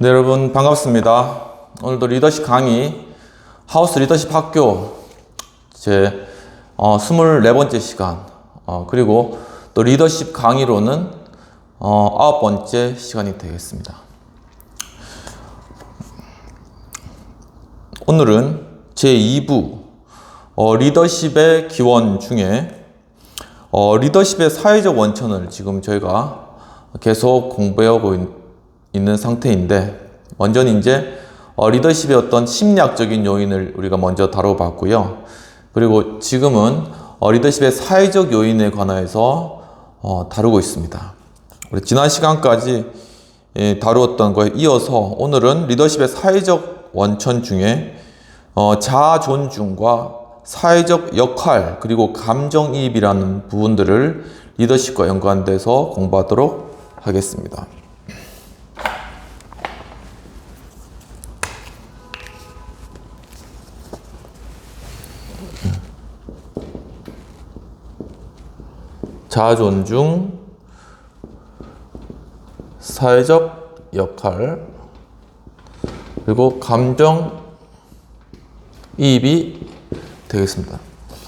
네, 여러분 반갑습니다. 오늘도 리더십 강의 하우스 리더십 학교 제 24번째 시간 그리고 또 리더십 강의로는 9번째 시간이 되겠습니다. 오늘은 제2부 리더십의 기원 중에 리더십의 사회적 원천을 지금 저희가 계속 공부하고 있는 상태인데, 먼저는 이제 리더십의 어떤 심리학적인 요인을 우리가 먼저 다뤄봤고요. 그리고 지금은 리더십의 사회적 요인에 관해서 다루고 있습니다. 우리 지난 시간까지 다루었던 거에 이어서 오늘은 리더십의 사회적 원천 중에 자아 존중과 사회적 역할 그리고 감정이입이라는 부분들을 리더십과 연관돼서 공부하도록 하겠습니다. 자아 존중, 사회적 역할, 그리고 감정 이입이 되겠습니다.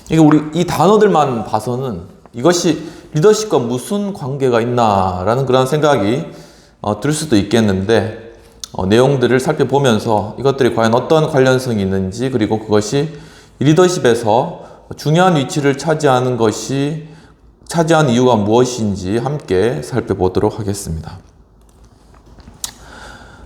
이게 우리 이 단어들만 봐서는 이것이 리더십과 무슨 관계가 있나라는 그런 생각이 들 수도 있겠는데, 내용들을 살펴보면서 이것들이 과연 어떤 관련성이 있는지, 그리고 그것이 리더십에서 중요한 위치를 차지하는 이유가 무엇인지 함께 살펴보도록 하겠습니다.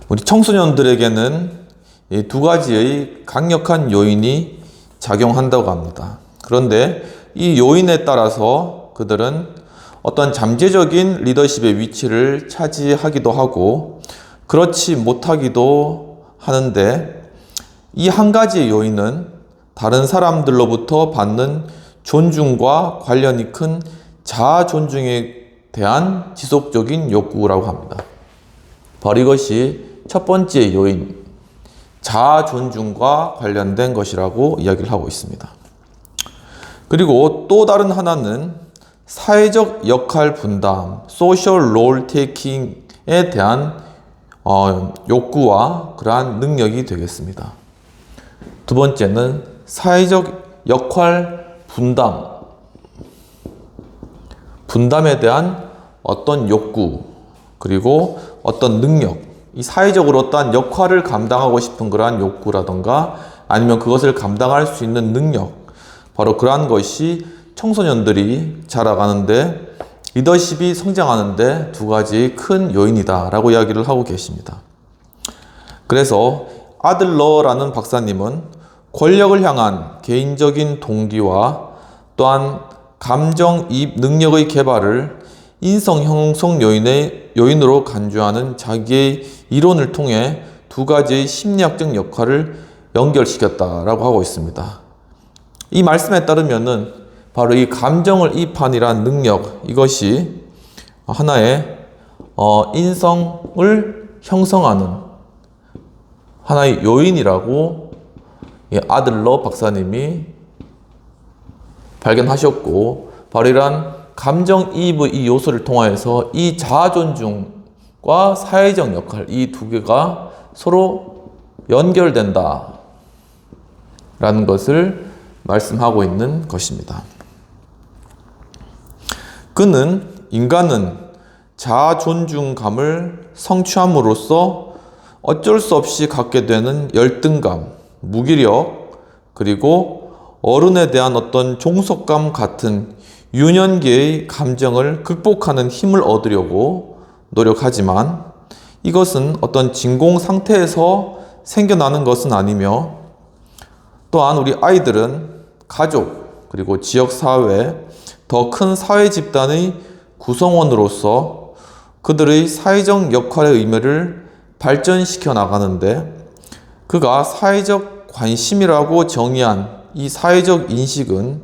우리 청소년들에게는 이 두 가지의 강력한 요인이 작용한다고 합니다. 그런데 이 요인에 따라서 그들은 어떤 잠재적인 리더십의 위치를 차지하기도 하고 그렇지 못하기도 하는데, 이 한 가지의 요인은 다른 사람들로부터 받는 존중과 관련이 큰 자아 존중에 대한 지속적인 욕구라고 합니다. 바로 이것이 첫 번째 요인, 자아 존중과 관련된 것이라고 이야기를 하고 있습니다. 그리고 또 다른 하나는 사회적 역할 분담, social role taking에 대한 욕구와 그러한 능력이 되겠습니다. 두 번째는 사회적 역할 분담에 대한 어떤 욕구, 그리고 어떤 능력, 이 사회적으로 어떠한 역할을 감당하고 싶은 그러한 욕구라던가 아니면 그것을 감당할 수 있는 능력, 바로 그러한 것이 청소년들이 자라가는데, 리더십이 성장하는데 두 가지 큰 요인이다 라고 이야기를 하고 계십니다. 그래서 아들러라는 박사님은 권력을 향한 개인적인 동기와 또한 감정이입 능력의 개발을 인성 형성 요인으로 간주하는 자기의 이론을 통해 두 가지의 심리학적 역할을 연결시켰다라고 하고 있습니다. 이 말씀에 따르면은 바로 이 감정을 이입하니란 능력, 이것이 하나의 인성을 형성하는 하나의 요인이라고 아들러 박사님이 발견하셨고, 바로 이러한 감정이입의 이 요소를 통하여서 이 자아 존중과 사회적 역할, 이 두 개가 서로 연결된다 라는 것을 말씀하고 있는 것입니다. 인간은 자아 존중감을 성취함으로써 어쩔 수 없이 갖게 되는 열등감, 무기력, 그리고 어른에 대한 어떤 종속감 같은 유년기의 감정을 극복하는 힘을 얻으려고 노력하지만, 이것은 어떤 진공 상태에서 생겨나는 것은 아니며, 또한 우리 아이들은 가족 그리고 지역사회, 더 큰 사회 집단의 구성원으로서 그들의 사회적 역할의 의미를 발전시켜 나가는데, 그가 사회적 관심이라고 정의한 이 사회적 인식은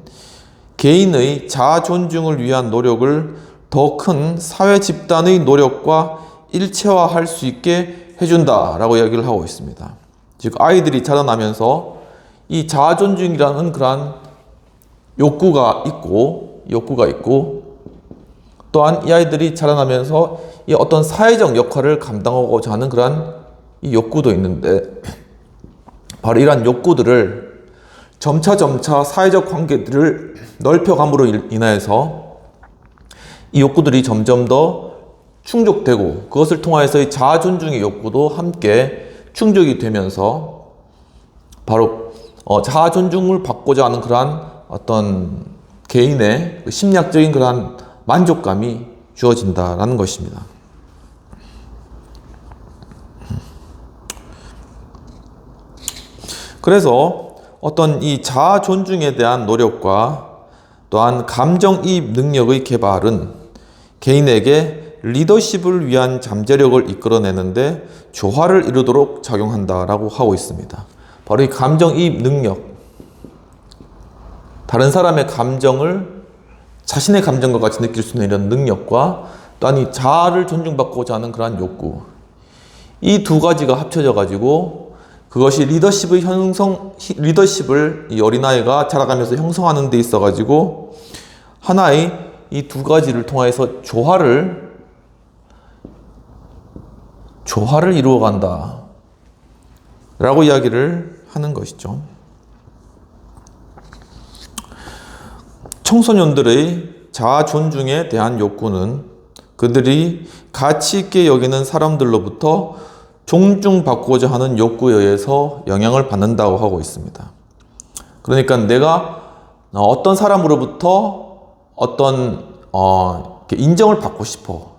개인의 자아 존중을 위한 노력을 더 큰 사회 집단의 노력과 일체화할 수 있게 해준다라고 이야기를 하고 있습니다. 즉 아이들이 자라나면서 이 자아 존중이라는 그러한 욕구가 있고 또한 이 아이들이 자라나면서 이 어떤 사회적 역할을 감당하고자 하는 그러한 이 욕구도 있는데 바로 이러한 욕구들을 점차 사회적 관계들을 넓혀감으로 인하여서 이 욕구들이 점점 더 충족되고 그것을 통하여서 이 자아 존중의 욕구도 함께 충족이 되면서 바로 자아 존중을 받고자 하는 그러한 어떤 개인의 심리학적인 그러한 만족감이 주어진다라는 것입니다. 그래서 어떤 이 자아 존중에 대한 노력과 또한 감정이입 능력의 개발은 개인에게 리더십을 위한 잠재력을 이끌어내는데 조화를 이루도록 작용한다라고 하고 있습니다. 바로 이 감정이입 능력, 다른 사람의 감정을 자신의 감정과 같이 느낄 수 있는 이런 능력과 또한 이 자아를 존중받고자 하는 그러한 욕구, 이 두 가지가 합쳐져 가지고 그것이 리더십을 이 어린아이가 자라가면서 형성하는 데 있어 가지고 하나의 이 두 가지를 통해서 조화를 이루어간다 라고 이야기를 하는 것이죠. 청소년들의 자아 존중에 대한 욕구는 그들이 가치 있게 여기는 사람들로부터 존중받고자 하는 욕구에 의해서 영향을 받는다고 하고 있습니다. 그러니까 내가 어떤 사람으로부터 어떤 인정을 받고 싶어,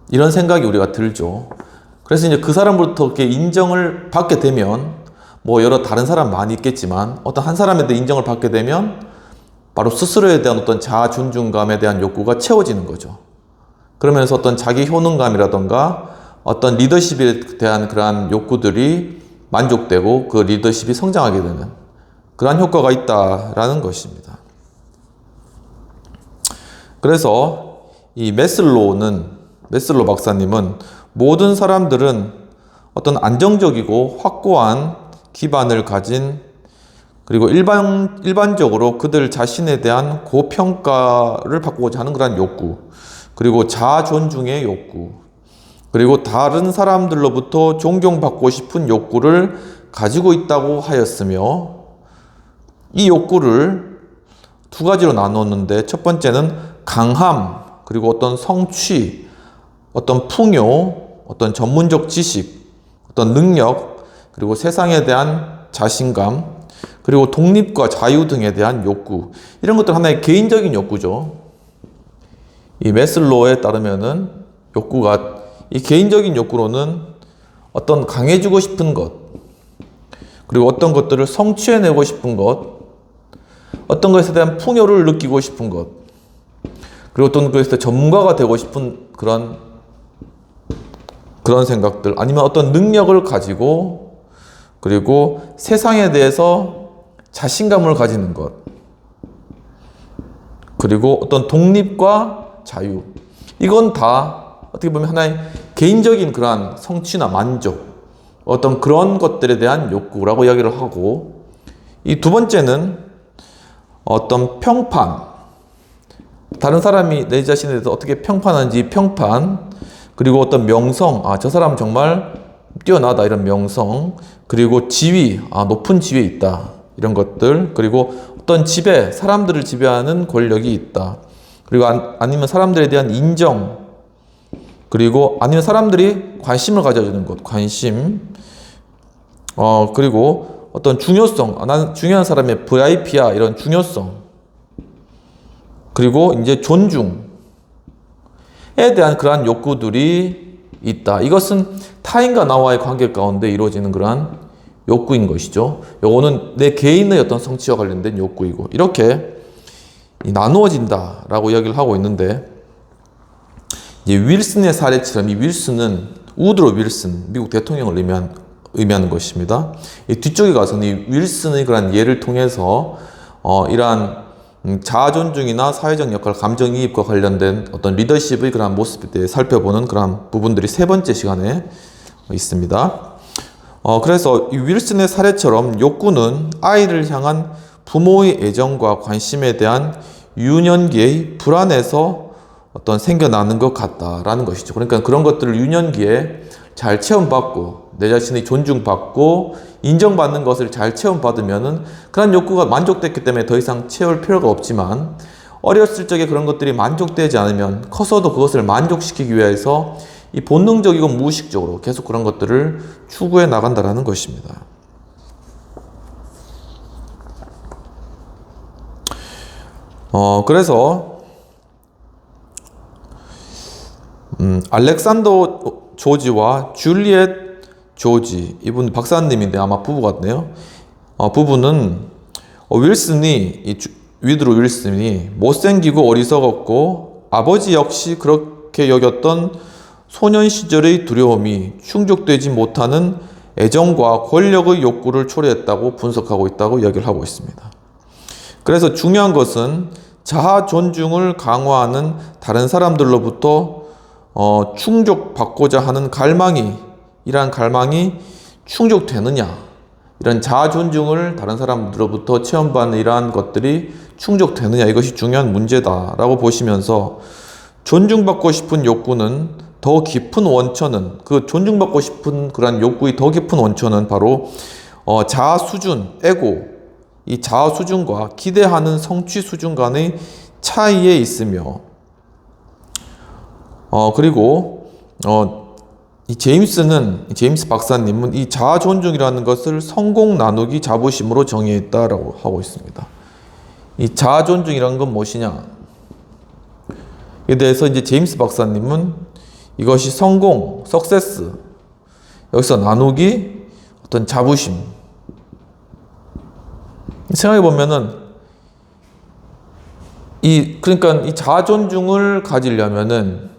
이런 생각이 우리가 들죠. 그래서 이제 그 사람으로부터 이렇게 인정을 받게 되면 뭐 여러 다른 사람 많이 있겠지만 어떤 한 사람에 대해 인정을 받게 되면 바로 스스로에 대한 어떤 자아 존중감에 대한 욕구가 채워지는 거죠. 그러면서 어떤 자기 효능감이라던가 어떤 리더십에 대한 그러한 욕구들이 만족되고 그 리더십이 성장하게 되는 그러한 효과가 있다라는 것입니다. 그래서 이 메슬로 박사님은 모든 사람들은 어떤 안정적이고 확고한 기반을 가진, 그리고 일반적으로 그들 자신에 대한 고평가를 받고자 하는 그런 욕구, 그리고 자아 존중의 욕구, 그리고 다른 사람들로부터 존경받고 싶은 욕구를 가지고 있다고 하였으며, 이 욕구를 두 가지로 나눴는데, 첫 번째는 강함, 그리고 어떤 성취, 어떤 풍요, 어떤 전문적 지식, 어떤 능력, 그리고 세상에 대한 자신감, 그리고 독립과 자유 등에 대한 욕구, 이런 것들 하나의 개인적인 욕구죠. 이 메슬로우에 따르면은 욕구가, 이 개인적인 욕구로는 어떤 강해지고 싶은 것, 그리고 어떤 것들을 성취해내고 싶은 것, 어떤 것에 대한 풍요를 느끼고 싶은 것, 그리고 어떤 것에서 전문가가 되고 싶은 그런 생각들, 아니면 어떤 능력을 가지고, 그리고 세상에 대해서 자신감을 가지는 것, 그리고 어떤 독립과 자유, 이건 다 어떻게 보면 하나의 개인적인 그러한 성취나 만족, 어떤 그런 것들에 대한 욕구라고 이야기를 하고, 이 두 번째는 어떤 평판, 다른 사람이 내 자신에 대해서 어떻게 평판하는지 평판, 그리고 어떤 명성, 저 사람 정말 뛰어나다, 이런 명성, 그리고 지위, 높은 지위에 있다, 이런 것들, 그리고 어떤 지배, 사람들을 지배하는 권력이 있다, 그리고 아니면 사람들에 대한 인정, 그리고 아니면 사람들이 관심을 가져주는 것, 관심, 그리고 어떤 중요성, 나는 중요한 사람의 VIP야, 이런 중요성, 그리고 이제 존중에 대한 그러한 욕구들이 있다. 이것은 타인과 나와의 관계 가운데 이루어지는 그러한 욕구인 것이죠. 요거는 내 개인의 어떤 성취와 관련된 욕구이고, 이렇게 나누어진다라고 이야기를 하고 있는데, 이제 윌슨의 사례처럼, 이 윌슨은 우드로 윌슨, 미국 대통령을 의미하는 것입니다. 이 뒤쪽에 가서는 이 윌슨의 그런 예를 통해서 이러한 자아 존중이나 사회적 역할, 감정이입과 관련된 어떤 리더십의 그런 모습에 대해 살펴보는 그런 부분들이 세 번째 시간에 있습니다. 그래서 이 윌슨의 사례처럼 욕구는 아이를 향한 부모의 애정과 관심에 대한 유년기의 불안에서 어떤 생겨나는 것 같다라는 것이죠. 그러니까 그런 것들을 유년기에 잘 체험받고 내 자신이 존중받고 인정받는 것을 잘 체험받으면은 그런 욕구가 만족됐기 때문에 더 이상 채울 필요가 없지만, 어렸을 적에 그런 것들이 만족되지 않으면 커서도 그것을 만족시키기 위해서 이 본능적이고 무의식적으로 계속 그런 것들을 추구해 나간다라는 것입니다. 그래서 알렉산더 조지와 줄리엣 조지, 이분 박사님인데 아마 부부 같네요. 부부는 위드로 윌슨이 못생기고 어리석었고 아버지 역시 그렇게 여겼던 소년 시절의 두려움이 충족되지 못하는 애정과 권력의 욕구를 초래했다고 분석하고 있다고 이야기를 하고 있습니다. 그래서 중요한 것은 자아 존중을 강화하는 다른 사람들로부터 충족받고자 하는 이러한 갈망이 충족되느냐, 이런 자아 존중을 다른 사람들로부터 체험받는 이러한 것들이 충족되느냐, 이것이 중요한 문제다라고 보시면서, 존중받고 싶은 욕구는 더 깊은 원천은, 그 존중받고 싶은 그러한 욕구의 더 깊은 원천은 바로 자아 수준, 에고, 이 자아 수준과 기대하는 성취 수준 간의 차이에 있으며, 그리고 이 제임스 박사님은 이 자아 존중이라는 것을 성공 나누기 자부심으로 정의했다라고 하고 있습니다. 이 자아 존중이라는 건 무엇이냐? 에 대해서 이제 제임스 박사님은 이것이 성공, 석세스, 여기서 나누기, 어떤 자부심. 생각해 보면은 그러니까 이 자아 존중을 가지려면은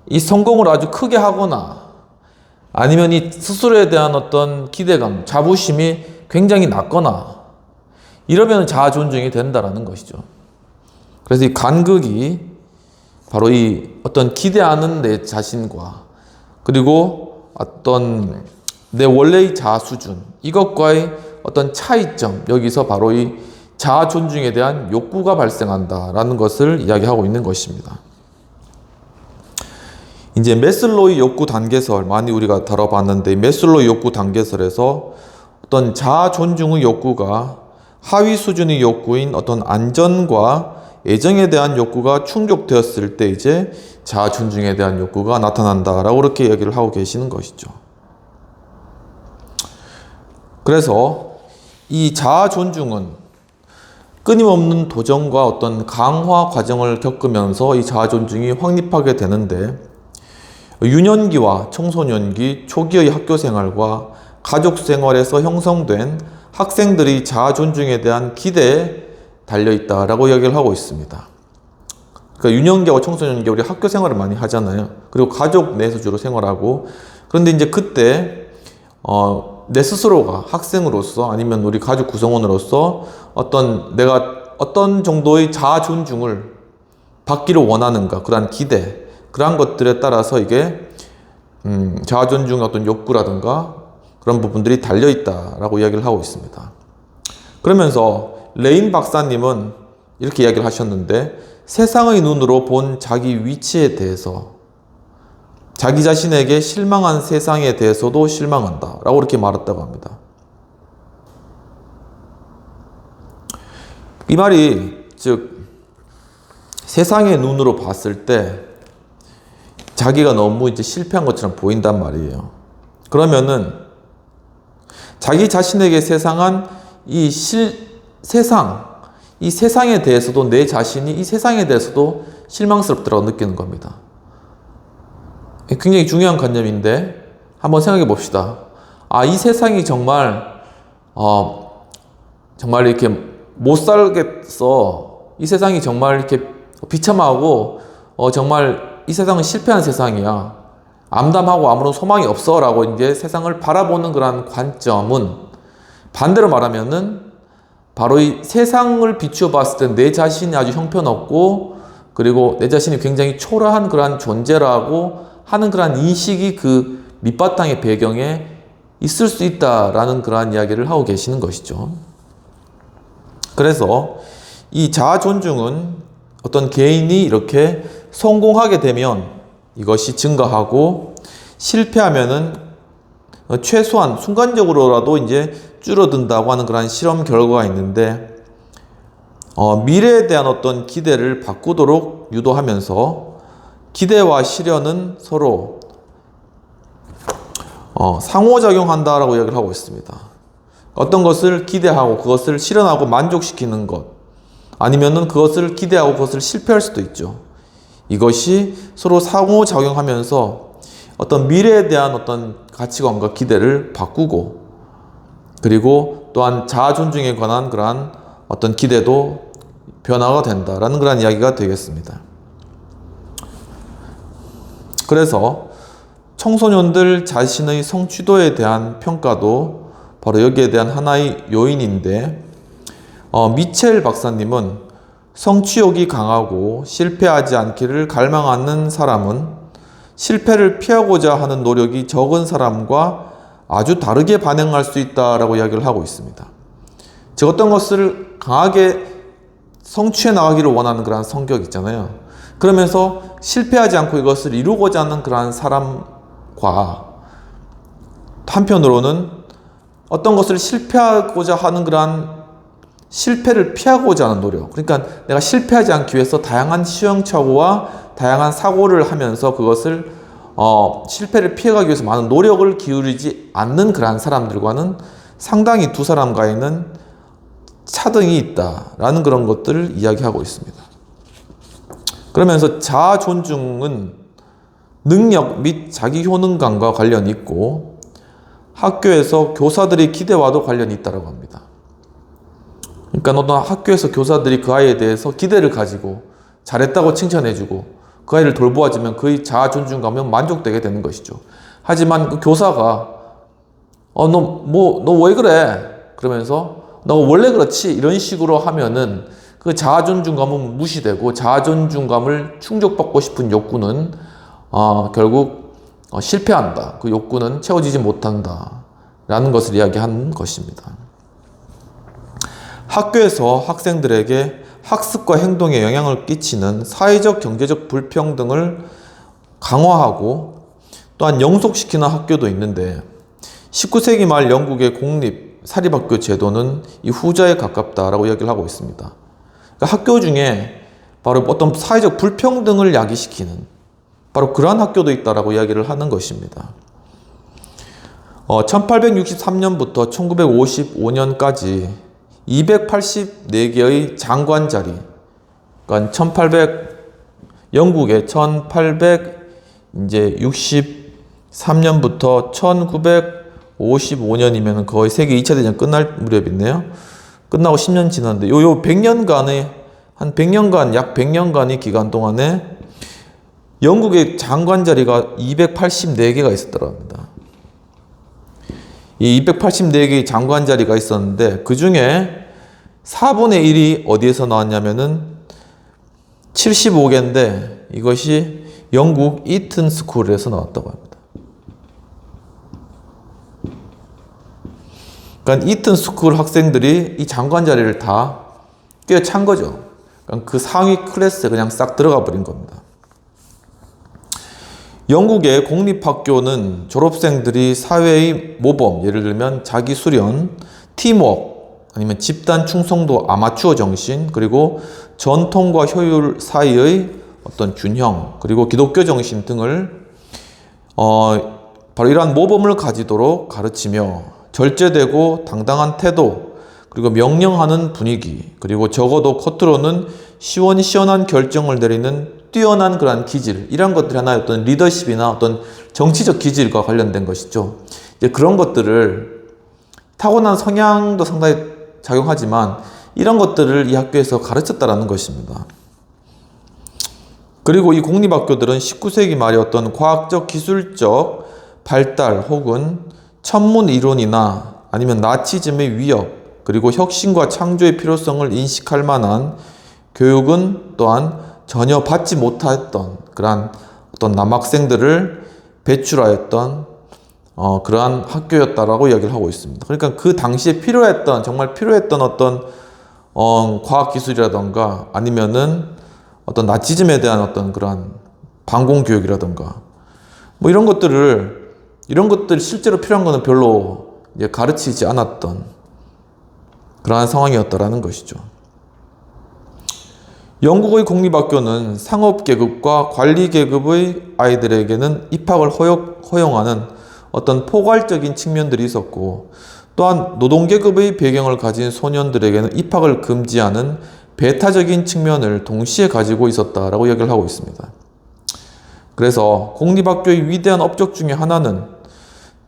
이 성공을 아주 크게 하거나 아니면 이 스스로에 대한 어떤 기대감, 자부심이 굉장히 낮거나 이러면 자아 존중이 된다라는 것이죠. 그래서 이 간극이 바로 이 어떤 기대하는 내 자신과 그리고 어떤 내 원래의 자아 수준, 이것과의 어떤 차이점, 여기서 바로 이 자아 존중에 대한 욕구가 발생한다라는 것을 이야기하고 있는 것입니다. 이제 매슬로우의 욕구 단계설, 많이 우리가 다뤄봤는데, 매슬로우의 욕구 단계설에서 어떤 자아 존중의 욕구가 하위 수준의 욕구인 어떤 안전과 애정에 대한 욕구가 충족되었을 때 이제 자아 존중에 대한 욕구가 나타난다라고 그렇게 얘기를 하고 계시는 것이죠. 그래서 이 자아 존중은 끊임없는 도전과 어떤 강화 과정을 겪으면서 이 자아 존중이 확립하게 되는데, 유년기와 청소년기 초기의 학교 생활과 가족 생활에서 형성된 학생들이 자아 존중에 대한 기대에 달려있다라고 이야기를 하고 있습니다. 그러니까 유년기와 청소년기, 우리 학교 생활을 많이 하잖아요. 그리고 가족 내에서 주로 생활하고, 그런데 이제 그때 내 스스로가 학생으로서 아니면 우리 가족 구성원으로서 내가 어떤 정도의 자아 존중을 받기를 원하는가, 그러한 기대, 그러한 것들에 따라서 이게 자아 존중의 어떤 욕구라든가 그런 부분들이 달려있다라고 이야기를 하고 있습니다. 그러면서 레인 박사님은 이렇게 이야기를 하셨는데, 세상의 눈으로 본 자기 위치에 대해서, 자기 자신에게 실망한 세상에 대해서도 실망한다 라고 이렇게 말했다고 합니다. 이 말이 즉 세상의 눈으로 봤을 때 자기가 너무 이제 실패한 것처럼 보인단 말이에요. 그러면은 자기 자신에게 이 세상에 대해서도, 내 자신이 이 세상에 대해서도 실망스럽다고 느끼는 겁니다. 굉장히 중요한 관념인데 한번 생각해 봅시다. 이 세상이 정말 이렇게 못 살겠어. 이 세상이 정말 이렇게 비참하고 정말 이 세상은 실패한 세상이야. 암담하고 아무런 소망이 없어 라고 이제 세상을 바라보는 그런 관점은, 반대로 말하면은 바로 이 세상을 비추어 봤을 때 내 자신이 아주 형편없고 그리고 내 자신이 굉장히 초라한 그러한 존재라고 하는 그러한 인식이 그 밑바탕의 배경에 있을 수 있다라는 그러한 이야기를 하고 계시는 것이죠. 그래서 이 자아 존중은 어떤 개인이 이렇게 성공하게 되면 이것이 증가하고, 실패하면은 최소한 순간적으로라도 이제 줄어든다고 하는 그런 실험 결과가 있는데, 미래에 대한 어떤 기대를 바꾸도록 유도하면서 기대와 실현은 서로 상호작용한다라고 이야기를 하고 있습니다. 어떤 것을 기대하고 그것을 실현하고 만족시키는 것, 아니면은 그것을 기대하고 그것을 실패할 수도 있죠. 이것이 서로 상호작용하면서 어떤 미래에 대한 어떤 가치관과 기대를 바꾸고, 그리고 또한 자아 존중에 관한 그러한 어떤 기대도 변화가 된다라는 그런 이야기가 되겠습니다. 그래서 청소년들 자신의 성취도에 대한 평가도 바로 여기에 대한 하나의 요인인데, 미첼 박사님은 성취욕이 강하고 실패하지 않기를 갈망하는 사람은 실패를 피하고자 하는 노력이 적은 사람과 아주 다르게 반응할 수 있다라고 이야기를 하고 있습니다. 즉, 어떤 것을 강하게 성취해 나가기를 원하는 그런 성격 있잖아요. 그러면서 실패하지 않고 이것을 이루고자 하는 그런 사람과, 한편으로는 어떤 것을 실패하고자 하는 그런 실패를 피하고자 하는 노력, 그러니까 내가 실패하지 않기 위해서 다양한 시행착오와 다양한 사고를 하면서 그것을 실패를 피해가기 위해서 많은 노력을 기울이지 않는 그러한 사람들과는 상당히 두 사람과에는 차등이 있다라는 그런 것들을 이야기하고 있습니다. 그러면서 자아 존중은 능력 및 자기 효능감과 관련이 있고, 학교에서 교사들의 기대와도 관련이 있다고 합니다. 그러니까 어떤 학교에서 교사들이 그 아이에 대해서 기대를 가지고 잘했다고 칭찬해주고 그 아이를 돌보아주면 그의 자아 존중감은 만족되게 되는 것이죠. 하지만 그 교사가 너 왜 그래? 그러면서 너 원래 그렇지? 이런 식으로 하면은 그 자아 존중감은 무시되고, 자아 존중감을 충족받고 싶은 욕구는 결국 실패한다. 그 욕구는 채워지지 못한다. 라는 것을 이야기한 것입니다. 학교에서 학생들에게 학습과 행동에 영향을 끼치는 사회적, 경제적 불평등을 강화하고 또한 영속시키는 학교도 있는데, 19세기 말 영국의 공립 사립학교 제도는 이 후자에 가깝다라고 이야기를 하고 있습니다. 그러니까 학교 중에 바로 어떤 사회적 불평등을 야기시키는 바로 그러한 학교도 있다라고 이야기를 하는 것입니다. 1863년부터 1955년까지 284개의 장관 자리, 그러니까 영국의 1863년부터 1955년이면 거의 세계 2차 대전 끝날 무렵이네요. 끝나고 10년 지났는데, 요 100년간의, 한 100년간, 약 100년간의 기간 동안에 영국의 장관 자리가 284개가 있었다고 합니다. 이 284개의 장관 자리가 있었는데, 그 중에 4분의 1이 어디에서 나왔냐면은 75개인데, 이것이 영국 이튼 스쿨에서 나왔다고 합니다. 그러니까 이튼 스쿨 학생들이 이 장관 자리를 다 꿰찬 거죠. 그러니까 그 상위 클래스에 그냥 싹 들어가 버린 겁니다. 영국의 공립학교는 졸업생들이 사회의 모범, 예를 들면 자기 수련, 팀워크, 아니면 집단 충성도, 아마추어 정신, 그리고 전통과 효율 사이의 어떤 균형, 그리고 기독교 정신 등을 바로 이러한 모범을 가지도록 가르치며, 절제되고 당당한 태도, 그리고 명령하는 분위기, 그리고 적어도 겉으로는 시원시원한 결정을 내리는 뛰어난 그러한 기질, 이런 것들이 하나의 어떤 리더십이나 어떤 정치적 기질과 관련된 것이죠. 이제 그런 것들을, 타고난 성향도 상당히 작용하지만 이런 것들을 이 학교에서 가르쳤다라는 것입니다. 그리고 이 공립학교들은 19세기 말에 어떤 과학적, 기술적 발달 혹은 천문 이론이나 아니면 나치즘의 위협, 그리고 혁신과 창조의 필요성을 인식할 만한 교육은 또한 전혀 받지 못했던 그러한 어떤 남학생들을 배출하였던 그러한 학교였다라고 이야기를 하고 있습니다. 그러니까 그 당시에 정말 필요했던 어떤 과학기술이라던가 아니면은 어떤 나치즘에 대한 어떤 그러한 반공교육이라던가 뭐 이런 것들을 이런 것들이 실제로 필요한 거는 별로 이제 가르치지 않았던 그러한 상황이었다라는 것이죠. 영국의 공립학교는 상업계급과 관리계급의 아이들에게는 입학을 허용하는 어떤 포괄적인 측면들이 있었고, 또한 노동계급의 배경을 가진 소년들에게는 입학을 금지하는 배타적인 측면을 동시에 가지고 있었다라고 이야기를 하고 있습니다. 그래서 공립학교의 위대한 업적 중에 하나는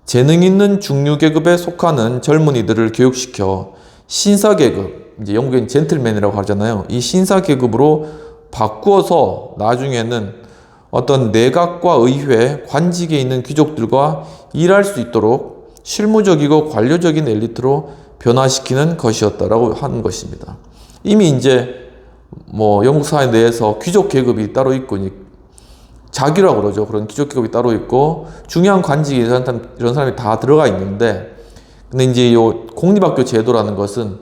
재능 있는 중류계급에 속하는 젊은이들을 교육시켜 신사계급, 이제 영국엔 젠틀맨이라고 하잖아요. 이 신사계급으로 바꾸어서 나중에는 어떤 내각과 의회, 관직에 있는 귀족들과 일할 수 있도록 실무적이고 관료적인 엘리트로 변화시키는 것이었다라고 하는 것입니다. 이미 이제 영국 사회 내에서 귀족 계급이 따로 있고, 자기라고 그러죠. 그런 귀족 계급이 따로 있고, 중요한 관직에 이런 사람이 다 들어가 있는데, 근데 이제 요 공립학교 제도라는 것은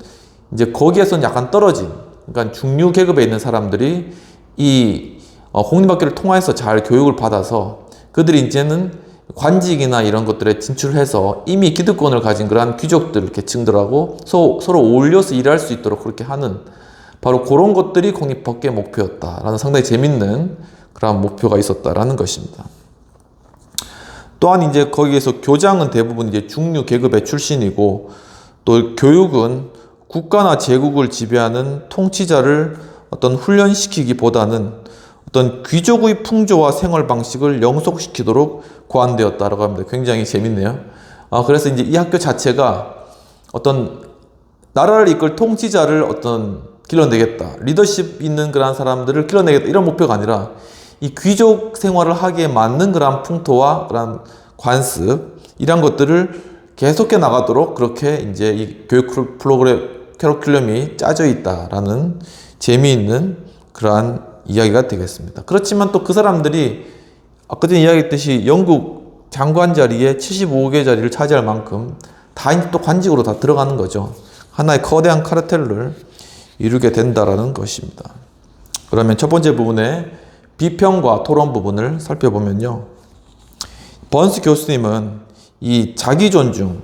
이제 거기에서는 약간 떨어진, 그러니까 중류 계급에 있는 사람들이 이 공립학교를 통해서 잘 교육을 받아서 그들이 이제는 관직이나 이런 것들에 진출해서 이미 기득권을 가진 그러한 귀족들 계층들하고 서로 어울려서 일할 수 있도록 그렇게 하는, 바로 그런 것들이 공립학교의 목표였다라는 상당히 재밌는 그러한 목표가 있었다라는 것입니다. 또한 이제 거기에서 교장은 대부분 이제 중류 계급의 출신이고, 또 교육은 국가나 제국을 지배하는 통치자를 어떤 훈련시키기보다는 어떤 귀족의 풍조와 생활 방식을 영속시키도록 고안되었다라고 합니다. 굉장히 재밌네요. 그래서 이제 이 학교 자체가 어떤 나라를 이끌 통치자를 어떤 길러내겠다, 리더십 있는 그런 사람들을 길러내겠다, 이런 목표가 아니라 이 귀족 생활을 하기에 맞는 그런 풍토와 그런 관습, 이런 것들을 계속해 나가도록 그렇게 이제 이 교육 프로그램 캐러큘럼이 짜져 있다라는 재미있는 그러한 이야기가 되겠습니다. 그렇지만 또 그 사람들이 아까 전에 이야기했듯이 영국 장관 자리에 75개 자리를 차지할 만큼 다 이제 또 관직으로 다 들어가는 거죠. 하나의 거대한 카르텔을 이루게 된다라는 것입니다. 그러면 첫 번째 부분에 비평과 토론 부분을 살펴보면요. 번스 교수님은 이 자기 존중,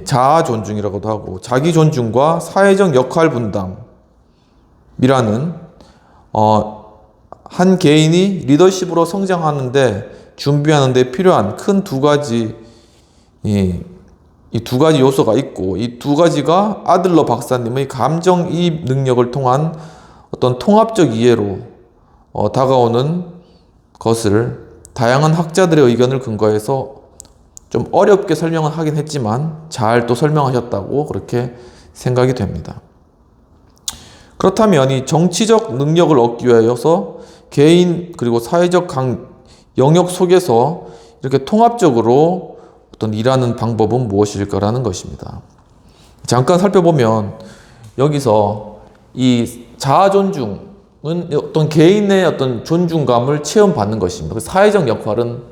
자아 존중이라고도 하고 자기 존중과 사회적 역할 분담이라는 한 개인이 리더십으로 성장하는데 준비하는 데 필요한 큰 두 가지, 이 두 가지 요소가 있고, 이 두 가지가 아들러 박사님의 감정이입 능력을 통한 어떤 통합적 이해로 다가오는 것을 다양한 학자들의 의견을 근거해서 좀 어렵게 설명을 하긴 했지만 잘 또 설명하셨다고 그렇게 생각이 됩니다. 그렇다면 이 정치적 능력을 얻기 위해서 개인 그리고 사회적 영역 속에서 이렇게 통합적으로 어떤 일하는 방법은 무엇일까라는 것입니다. 잠깐 살펴보면 여기서 이 자아 존중은 어떤 개인의 어떤 존중감을 체험받는 것입니다. 그 사회적 역할은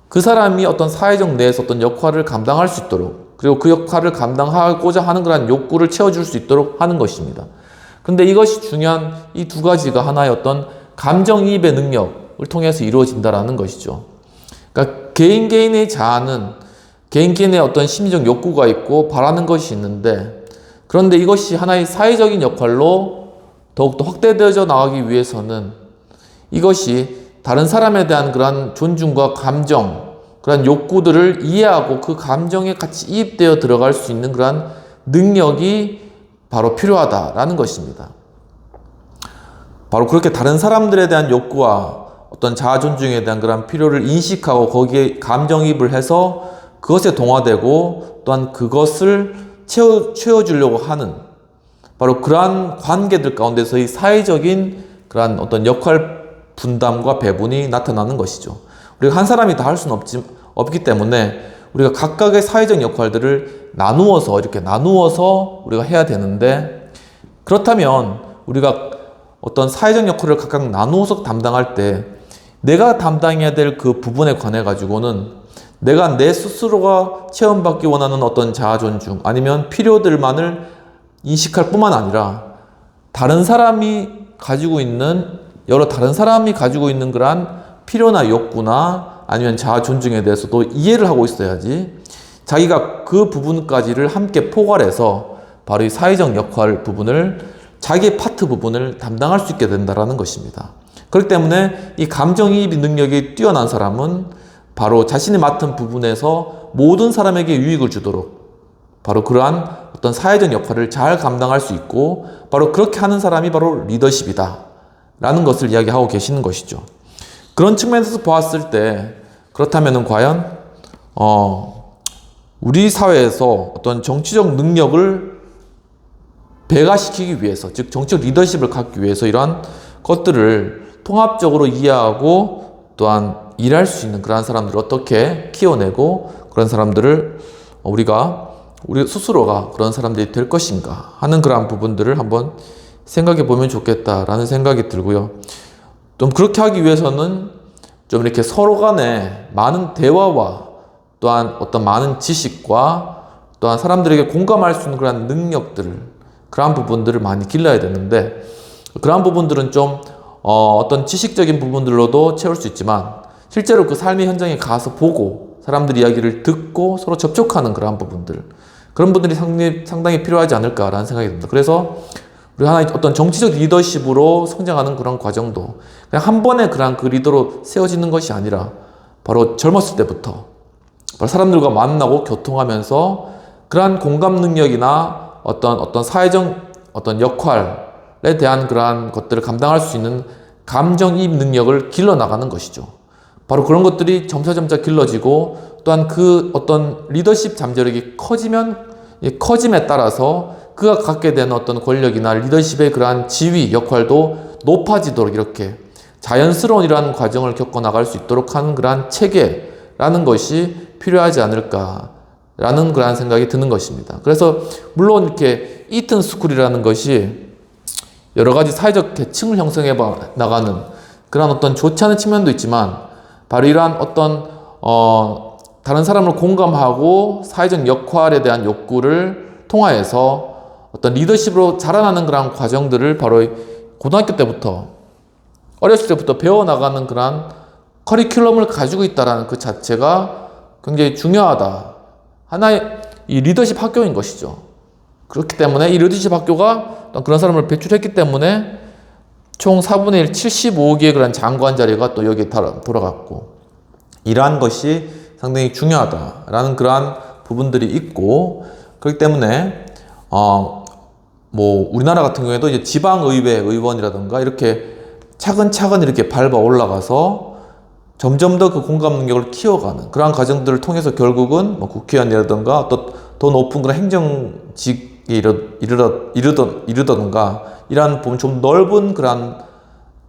그 사람이 어떤 사회적 내에서 어떤 역할을 감당할 수 있도록, 그리고 그 역할을 감당하고자 하는 그런 욕구를 채워줄 수 있도록 하는 것입니다. 근데 이것이 중요한 이 두 가지가 하나의 어떤 감정이입의 능력을 통해서 이루어진다라는 것이죠. 그러니까 개인의 자아는 개인의 어떤 심리적 욕구가 있고 바라는 것이 있는데, 그런데 이것이 하나의 사회적인 역할로 더욱더 확대되어져 나가기 위해서는 이것이 다른 사람에 대한 그러한 존중과 감정, 그러한 욕구들을 이해하고 그 감정에 같이 이입되어 들어갈 수 있는 그러한 능력이 바로 필요하다라는 것입니다. 바로 그렇게 다른 사람들에 대한 욕구와 어떤 자아 존중에 대한 그러한 필요를 인식하고 거기에 감정이입을 해서 그것에 동화되고 또한 그것을 채워주려고 하는 바로 그러한 관계들 가운데서의 사회적인 그러한 어떤 역할 분담과 배분이 나타나는 것이죠. 우리가 한 사람이 다 할 수는 없기 때문에 우리가 각각의 사회적 역할들을 이렇게 나누어서 우리가 해야 되는데, 그렇다면 우리가 어떤 사회적 역할을 각각 나누어서 담당할 때 내가 담당해야 될 그 부분에 관해 가지고는 내가 내 스스로가 체험받기 원하는 어떤 자아 존중 아니면 필요들만을 인식할 뿐만 아니라 다른 사람이 가지고 있는 그러한 필요나 욕구나 아니면 자아 존중에 대해서도 이해를 하고 있어야지 자기가 그 부분까지를 함께 포괄해서 바로 이 사회적 역할 부분을 자기의 파트 부분을 담당할 수 있게 된다는 것입니다. 그렇기 때문에 이 감정이입 능력이 뛰어난 사람은 바로 자신이 맡은 부분에서 모든 사람에게 유익을 주도록 바로 그러한 어떤 사회적 역할을 잘 감당할 수 있고 바로 그렇게 하는 사람이 바로 리더십이다 라는 것을 이야기하고 계시는 것이죠. 그런 측면에서 보았을 때 그렇다면 과연 우리 사회에서 어떤 정치적 능력을 배가시키기 위해서, 즉 정치적 리더십을 갖기 위해서 이러한 것들을 통합적으로 이해하고 또한 일할 수 있는 그러한 사람들을 어떻게 키워내고 그런 사람들을 우리 스스로가 그런 사람들이 될 것인가 하는 그러한 부분들을 한번 생각해 보면 좋겠다라는 생각이 들고요. 좀 그렇게 하기 위해서는 좀 이렇게 서로 간에 많은 대화와 또한 어떤 많은 지식과 또한 사람들에게 공감할 수 있는 그런 그러한 부분들을 많이 길러야 되는데 그러한 부분들은 좀 어떤 지식적인 부분들로도 채울 수 있지만 실제로 그 삶의 현장에 가서 보고 사람들 이야기를 듣고 서로 접촉하는 그러한 부분들 그런 분들이 상당히 필요하지 않을까라는 생각이 듭니다. 그래서 우리 하나의 어떤 정치적 리더십으로 성장하는 그런 과정도 그냥 한 번에 그런 그 리더로 세워지는 것이 아니라 바로 젊었을 때부터 바로 사람들과 만나고 교통하면서 그러한 공감 능력이나 어떤 사회적 어떤 역할에 대한 그러한 것들을 감당할 수 있는 감정이입 능력을 길러 나가는 것이죠. 바로 그런 것들이 점차 길러지고 또한 그 어떤 리더십 잠재력이 커짐에 따라서 그가 갖게 되는 어떤 권력이나 리더십의 그러한 지위, 역할도 높아지도록 이렇게 자연스러운 이러한 과정을 겪어 나갈 수 있도록 하는 그러한 체계라는 것이 필요하지 않을까라는 그러한 생각이 드는 것입니다. 그래서 물론 이렇게 이튼 스쿨이라는 것이 여러 가지 사회적 계층을 형성해 나가는 그런 어떤 좋지 않은 측면도 있지만 바로 이러한 어떤 다른 사람을 공감하고 사회적 역할에 대한 욕구를 통하여서 어떤 리더십으로 자라나는 그런 과정들을 바로 고등학교 때부터 어렸을 때부터 배워나가는 그런 커리큘럼을 가지고 있다는 그 자체가 굉장히 중요하다. 하나의 이 리더십 학교인 것이죠. 그렇기 때문에 이 리더십 학교가 그런 사람을 배출했기 때문에 총 4분의 1, 75개의 그런 장관 자리가 또 여기에 돌아갔고 이러한 것이 상당히 중요하다라는 그러한 부분들이 있고 그렇기 때문에 우리나라 같은 경우에도 이제 지방의회 의원이라든가 이렇게 차근차근 이렇게 밟아 올라가서 점점 더 그 공감 능력을 키워가는 그러한 과정들을 통해서 결국은 국회의원이라든가 또 더 높은 그런 행정직에 이르던가 이러한 보면 좀 넓은 그런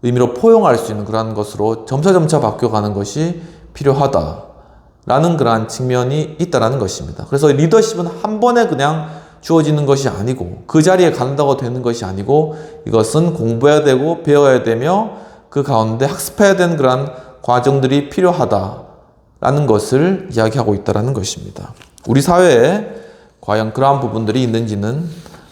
의미로 포용할 수 있는 그러한 것으로 점차 바뀌어가는 것이 필요하다라는 그러한 측면이 있다라는 것입니다. 그래서 리더십은 한 번에 그냥 주어지는 것이 아니고 그 자리에 간다고 되는 것이 아니고 이것은 공부해야 되고 배워야 되며 그 가운데 학습해야 되는 그런 과정들이 필요하다라는 것을 이야기하고 있다는 것입니다. 우리 사회에 과연 그러한 부분들이 있는지는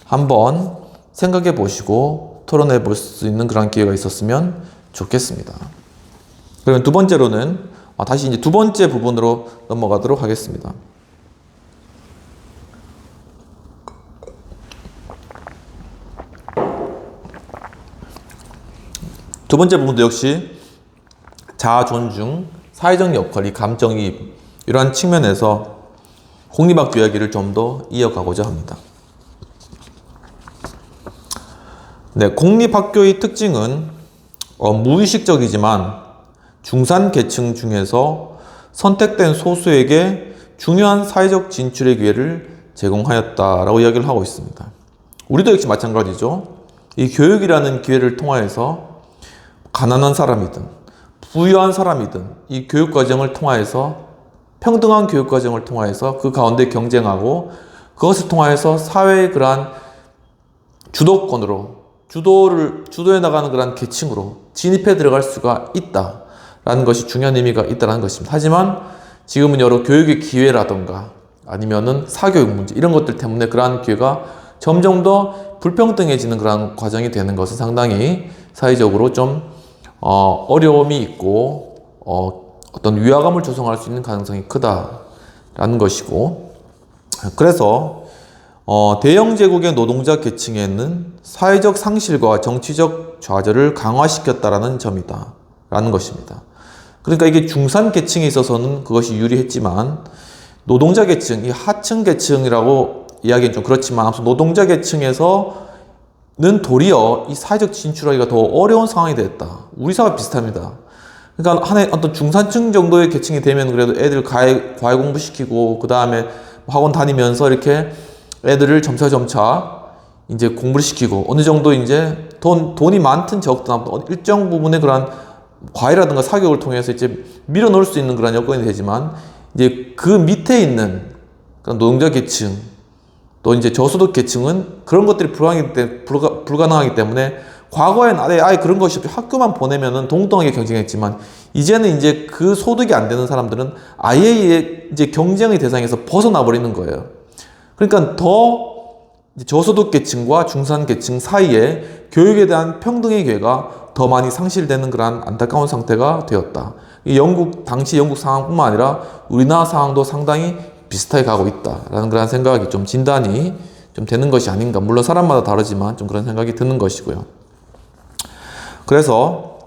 한번 생각해 보시고 토론해 볼 수 있는 그런 기회가 있었으면 좋겠습니다. 그러면 두 번째로는 다시 이제 두 번째 부분으로 넘어가도록 하겠습니다. 두 번째 부분도 역시 자아 존중, 사회적 역할, 이 감정이입 이러한 측면에서 공립학교 이야기를 좀 더 이어가고자 합니다. 네, 공립학교의 특징은 무의식적이지만 중산계층 중에서 선택된 소수에게 중요한 사회적 진출의 기회를 제공하였다라고 이야기를 하고 있습니다. 우리도 역시 마찬가지죠. 이 교육이라는 기회를 통하여서 가난한 사람이든 부유한 사람이든 이 교육과정을 통하여서 평등한 교육과정을 통하여서 그 가운데 경쟁하고 그것을 통하여서 사회의 그러한 주도권으로 주도해 나가는 그러한 계층으로 진입해 들어갈 수가 있다라는 것이 중요한 의미가 있다는 것입니다. 하지만 지금은 여러 교육의 기회라던가 아니면은 사교육 문제 이런 것들 때문에 그러한 기회가 점점 더 불평등해지는 그러한 과정이 되는 것은 상당히 사회적으로 좀 어려움이 있고 어떤 위화감을 조성할 수 있는 가능성이 크다라는 것이고, 그래서 대영 제국의 노동자 계층에는 사회적 상실과 정치적 좌절을 강화시켰다라는 점이다 라는 것입니다. 그러니까 이게 중산 계층에 있어서는 그것이 유리했지만, 노동자 계층, 이 하층 계층이라고 이야기는 좀 그렇지만, 아무튼 노동자 계층에서는 도리어 이 사회적 진출하기가 더 어려운 상황이 됐다. 우리 사회와 비슷합니다. 그러니까 어떤 중산층 정도의 계층이 되면 그래도 애들 과외 공부시키고, 그 다음에 학원 다니면서 이렇게 애들을 점차 이제 공부를 시키고, 어느 정도 이제 돈이 많든 적든 일정 부분의 그런 과외라든가 사교육을 통해서 이제 밀어넣을 수 있는 그런 여건이 되지만, 이제 그 밑에 있는 그런 노동자 계층, 또 이제 저소득 계층은 그런 것들이 불가능하기 때문에, 과거에는 아예 그런 것이 없이 학교만 보내면은 동등하게 경쟁했지만, 이제는 이제 그 소득이 안 되는 사람들은 아예 이제 경쟁의 대상에서 벗어나 버리는 거예요. 그러니까 더 저소득 계층과 중산 계층 사이에 교육에 대한 평등의 기회가 더 많이 상실되는 그런 안타까운 상태가 되었다. 당시 영국 상황뿐만 아니라 우리나라 상황도 상당히 비슷하게 가고 있다라는 그런 생각이 좀 진단이 좀 되는 것이 아닌가. 물론 사람마다 다르지만 좀 그런 생각이 드는 것이고요. 그래서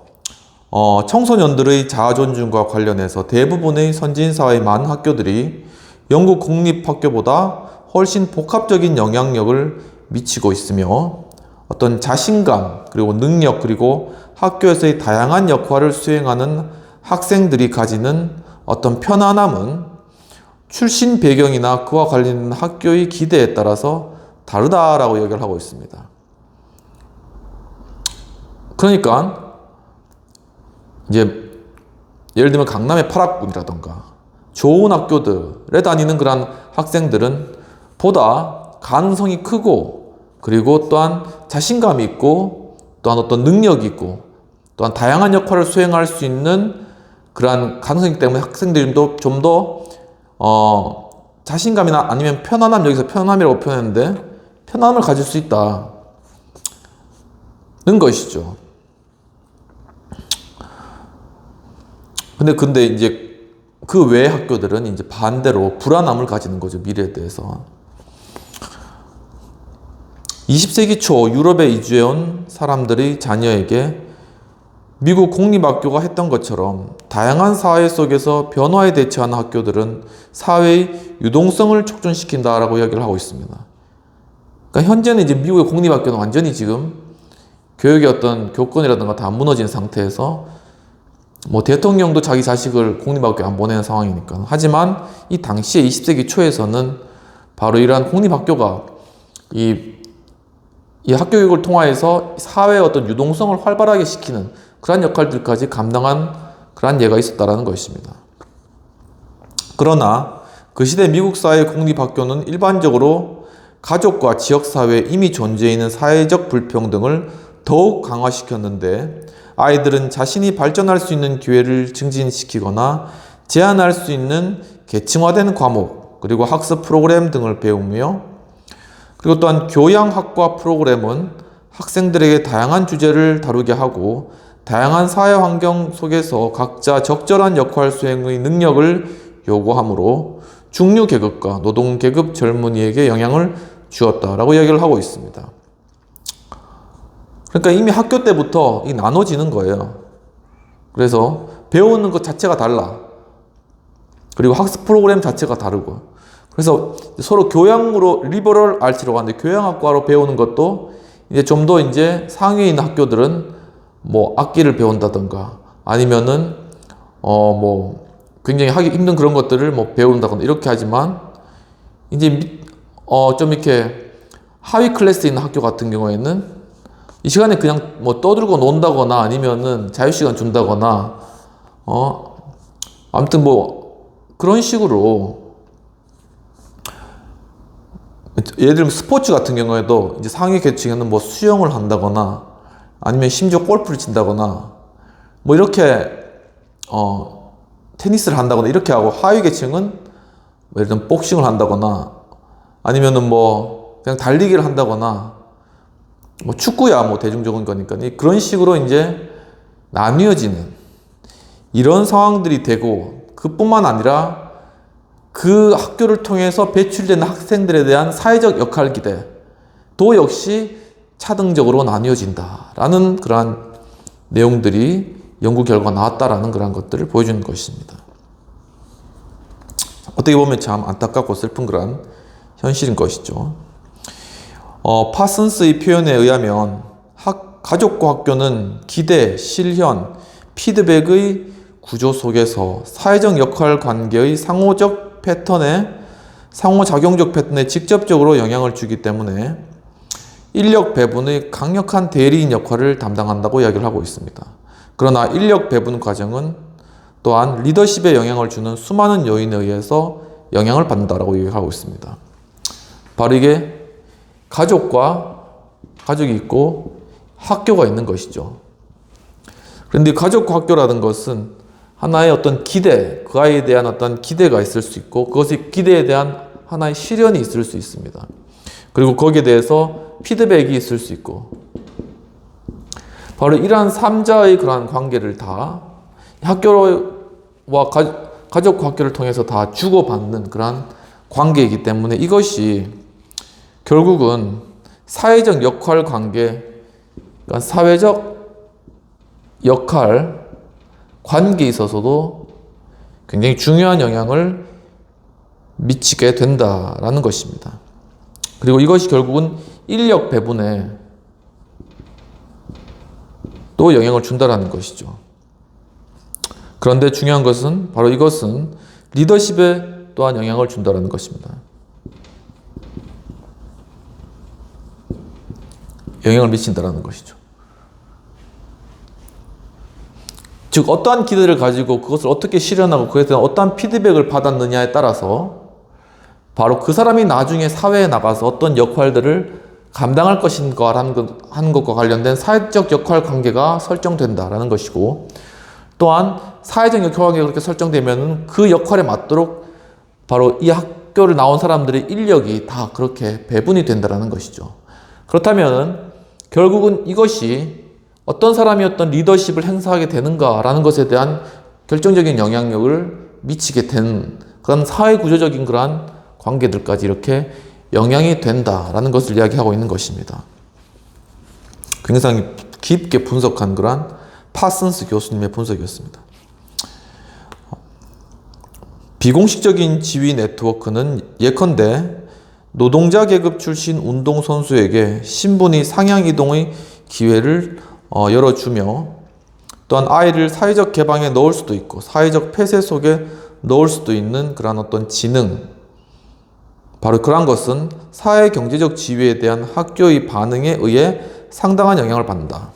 청소년들의 자아존중과 관련해서 대부분의 선진사회의 많은 학교들이 영국 공립학교보다 훨씬 복합적인 영향력을 미치고 있으며, 어떤 자신감, 그리고 능력, 그리고 학교에서의 다양한 역할을 수행하는 학생들이 가지는 어떤 편안함은 출신 배경이나 그와 관련된 학교의 기대에 따라서 다르다라고 얘기를 하고 있습니다. 그러니까 이제 예를 들면 강남의 8학군이라던가 좋은 학교들에 다니는 그런 학생들은 보다 가능성이 크고, 그리고 또한 자신감이 있고, 또한 어떤 능력이 있고, 또한 다양한 역할을 수행할 수 있는 그러한 가능성이기 때문에 학생들이 좀 더 자신감이나 아니면 편안함, 여기서 편안함이라고 표현했는데 편안함을 가질 수 있다는 것이죠. 근데 이제 그 외의 학교들은 이제 반대로 불안함을 가지는 거죠, 미래에 대해서. 20세기 초 유럽에 이주해온 사람들의 자녀에게 미국 공립학교가 했던 것처럼 다양한 사회 속에서 변화에 대처하는 학교들은 사회의 유동성을 촉진시킨다라고 이야기를 하고 있습니다. 그러니까 현재는 이제 미국의 공립학교는 완전히 지금 교육의 어떤 교권이라든가 다 무너진 상태에서, 뭐 대통령도 자기 자식을 공립학교에 안 보내는 상황이니까. 하지만 이 당시에 20세기 초에서는 바로 이러한 공립학교가 이 학교 교육을 통해서 사회의 어떤 유동성을 활발하게 시키는 그러한 역할들까지 감당한 그러한 예가 있었다라는 것입니다. 그러나 그 시대 미국 사회의 공립학교는 일반적으로 가족과 지역사회에 이미 존재해 있는 사회적 불평등을 더욱 강화시켰는데, 아이들은 자신이 발전할 수 있는 기회를 증진시키거나 제한할 수 있는 계층화된 과목, 그리고 학습 프로그램 등을 배우며, 그리고 또한 교양학과 프로그램은 학생들에게 다양한 주제를 다루게 하고 다양한 사회 환경 속에서 각자 적절한 역할 수행의 능력을 요구하므로 중류 계급과 노동 계급 젊은이에게 영향을 주었다라고 이야기를 하고 있습니다. 그러니까 이미 학교 때부터 나눠지는 거예요. 그래서 배우는 것 자체가 달라. 그리고 학습 프로그램 자체가 다르고. 그래서 서로 교양으로 리버럴 아츠라고 하는데, 교양학과로 배우는 것도 이제 좀 더 이제 상위에 있는 학교들은 뭐 악기를 배운다던가 아니면은 뭐 굉장히 하기 힘든 그런 것들을 뭐 배운다거나 이렇게 하지만, 이제 좀 이렇게 하위 클래스에 있는 학교 같은 경우에는 이 시간에 그냥 뭐 떠들고 논다거나 아니면은 자유시간 준다거나 아무튼 뭐 그런 식으로, 예를 들면 스포츠 같은 경우에도 이제 상위 계층에는 뭐 수영을 한다거나 아니면 심지어 골프를 친다거나 뭐 이렇게 테니스를 한다거나 이렇게 하고, 하위 계층은 뭐 예를 들면 복싱을 한다거나 아니면은 뭐 그냥 달리기를 한다거나, 뭐 축구야 뭐 대중적인 거니까 그런 식으로 이제 나뉘어지는, 이런 상황들이 되고, 그뿐만 아니라 그 학교를 통해서 배출되는 학생들에 대한 사회적 역할 기대도 역시 차등적으로 나뉘어진다라는 그러한 내용들이 연구 결과가 나왔다라는 그런 것들을 보여주는 것입니다. 어떻게 보면 참 안타깝고 슬픈 그런 현실인 것이죠. 파슨스의 표현에 의하면 가족과 학교는 기대, 실현, 피드백의 구조 속에서 사회적 역할 관계의 상호작용적 패턴에 직접적으로 영향을 주기 때문에 인력 배분의 강력한 대리인 역할을 담당한다고 이야기를 하고 있습니다. 그러나 인력 배분 과정은 또한 리더십에 영향을 주는 수많은 요인에 의해서 영향을 받는다고 얘기하고 있습니다. 바로 이게 가족이 있고 학교가 있는 것이죠. 그런데 가족과 학교라는 것은 하나의 어떤 기대, 그 아이에 대한 어떤 기대가 있을 수 있고, 그것의 기대에 대한 하나의 실현이 있을 수 있습니다. 그리고 거기에 대해서 피드백이 있을 수 있고, 바로 이러한 3자의 그러한 관계를 다 학교와 가족과 학교를 통해서 다 주고받는 그러한 관계이기 때문에 이것이 결국은 사회적 역할 관계, 그러니까 사회적 역할 관계에 있어서도 굉장히 중요한 영향을 미치게 된다라는 것입니다. 그리고 이것이 결국은 인력 배분에 또 영향을 준다라는 것이죠. 그런데 중요한 것은 바로 이것은 리더십에 또한 영향을 준다라는 것입니다. 영향을 미친다라는 것이죠. 즉 어떠한 기대를 가지고 그것을 어떻게 실현하고 그에 대한 어떠한 피드백을 받았느냐에 따라서 바로 그 사람이 나중에 사회에 나가서 어떤 역할들을 감당할 것인가 하는 것과 관련된 사회적 역할 관계가 설정된다라는 것이고, 또한 사회적 역할 관계가 그렇게 설정되면 그 역할에 맞도록 바로 이 학교를 나온 사람들의 인력이 다 그렇게 배분이 된다라는 것이죠. 그렇다면 결국은 이것이 어떤 사람이 어떤 리더십을 행사하게 되는가라는 것에 대한 결정적인 영향력을 미치게 된 그런 사회 구조적인 그러한 관계들까지 이렇게 영향이 된다라는 것을 이야기하고 있는 것입니다. 굉장히 깊게 분석한 그러한 파슨스 교수님의 분석이었습니다. 비공식적인 지위 네트워크는 예컨대 노동자 계급 출신 운동선수에게 신분이 상향 이동의 기회를 열어주며, 또한 아이를 사회적 개방에 넣을 수도 있고 사회적 폐쇄 속에 넣을 수도 있는 그러한 어떤 지능, 바로 그러한 것은 사회 경제적 지위에 대한 학교의 반응에 의해 상당한 영향을 받는다.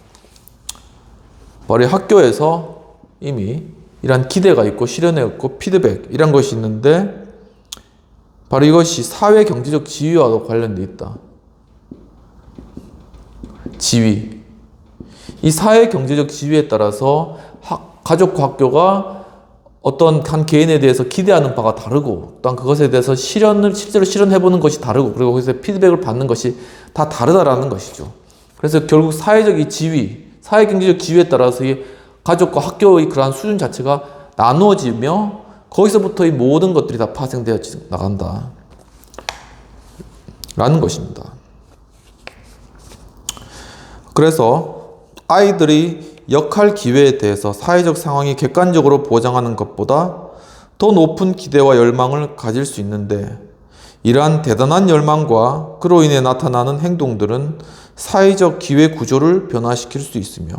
바로 학교에서 이미 이러한 기대가 있고 실현에 있고 피드백 이런 것이 있는데, 바로 이것이 사회 경제적 지위와도 관련되어 있다. 지위. 이 사회 경제적 지위에 따라서 가족과 학교가 어떤 한 개인에 대해서 기대하는 바가 다르고, 또한 그것에 대해서 실제로 실현해보는 것이 다르고, 그리고 거기서 피드백을 받는 것이 다 다르다라는 것이죠. 그래서 결국 사회적 이 지위, 사회 경제적 지위에 따라서 이 가족과 학교의 그러한 수준 자체가 나누어지며 거기서부터 이 모든 것들이 다 파생되어 나간다 라는 것입니다. 그래서 아이들의 역할 기회에 대해서 사회적 상황이 객관적으로 보장하는 것보다 더 높은 기대와 열망을 가질 수 있는데, 이러한 대단한 열망과 그로 인해 나타나는 행동들은 사회적 기회 구조를 변화시킬 수 있으며,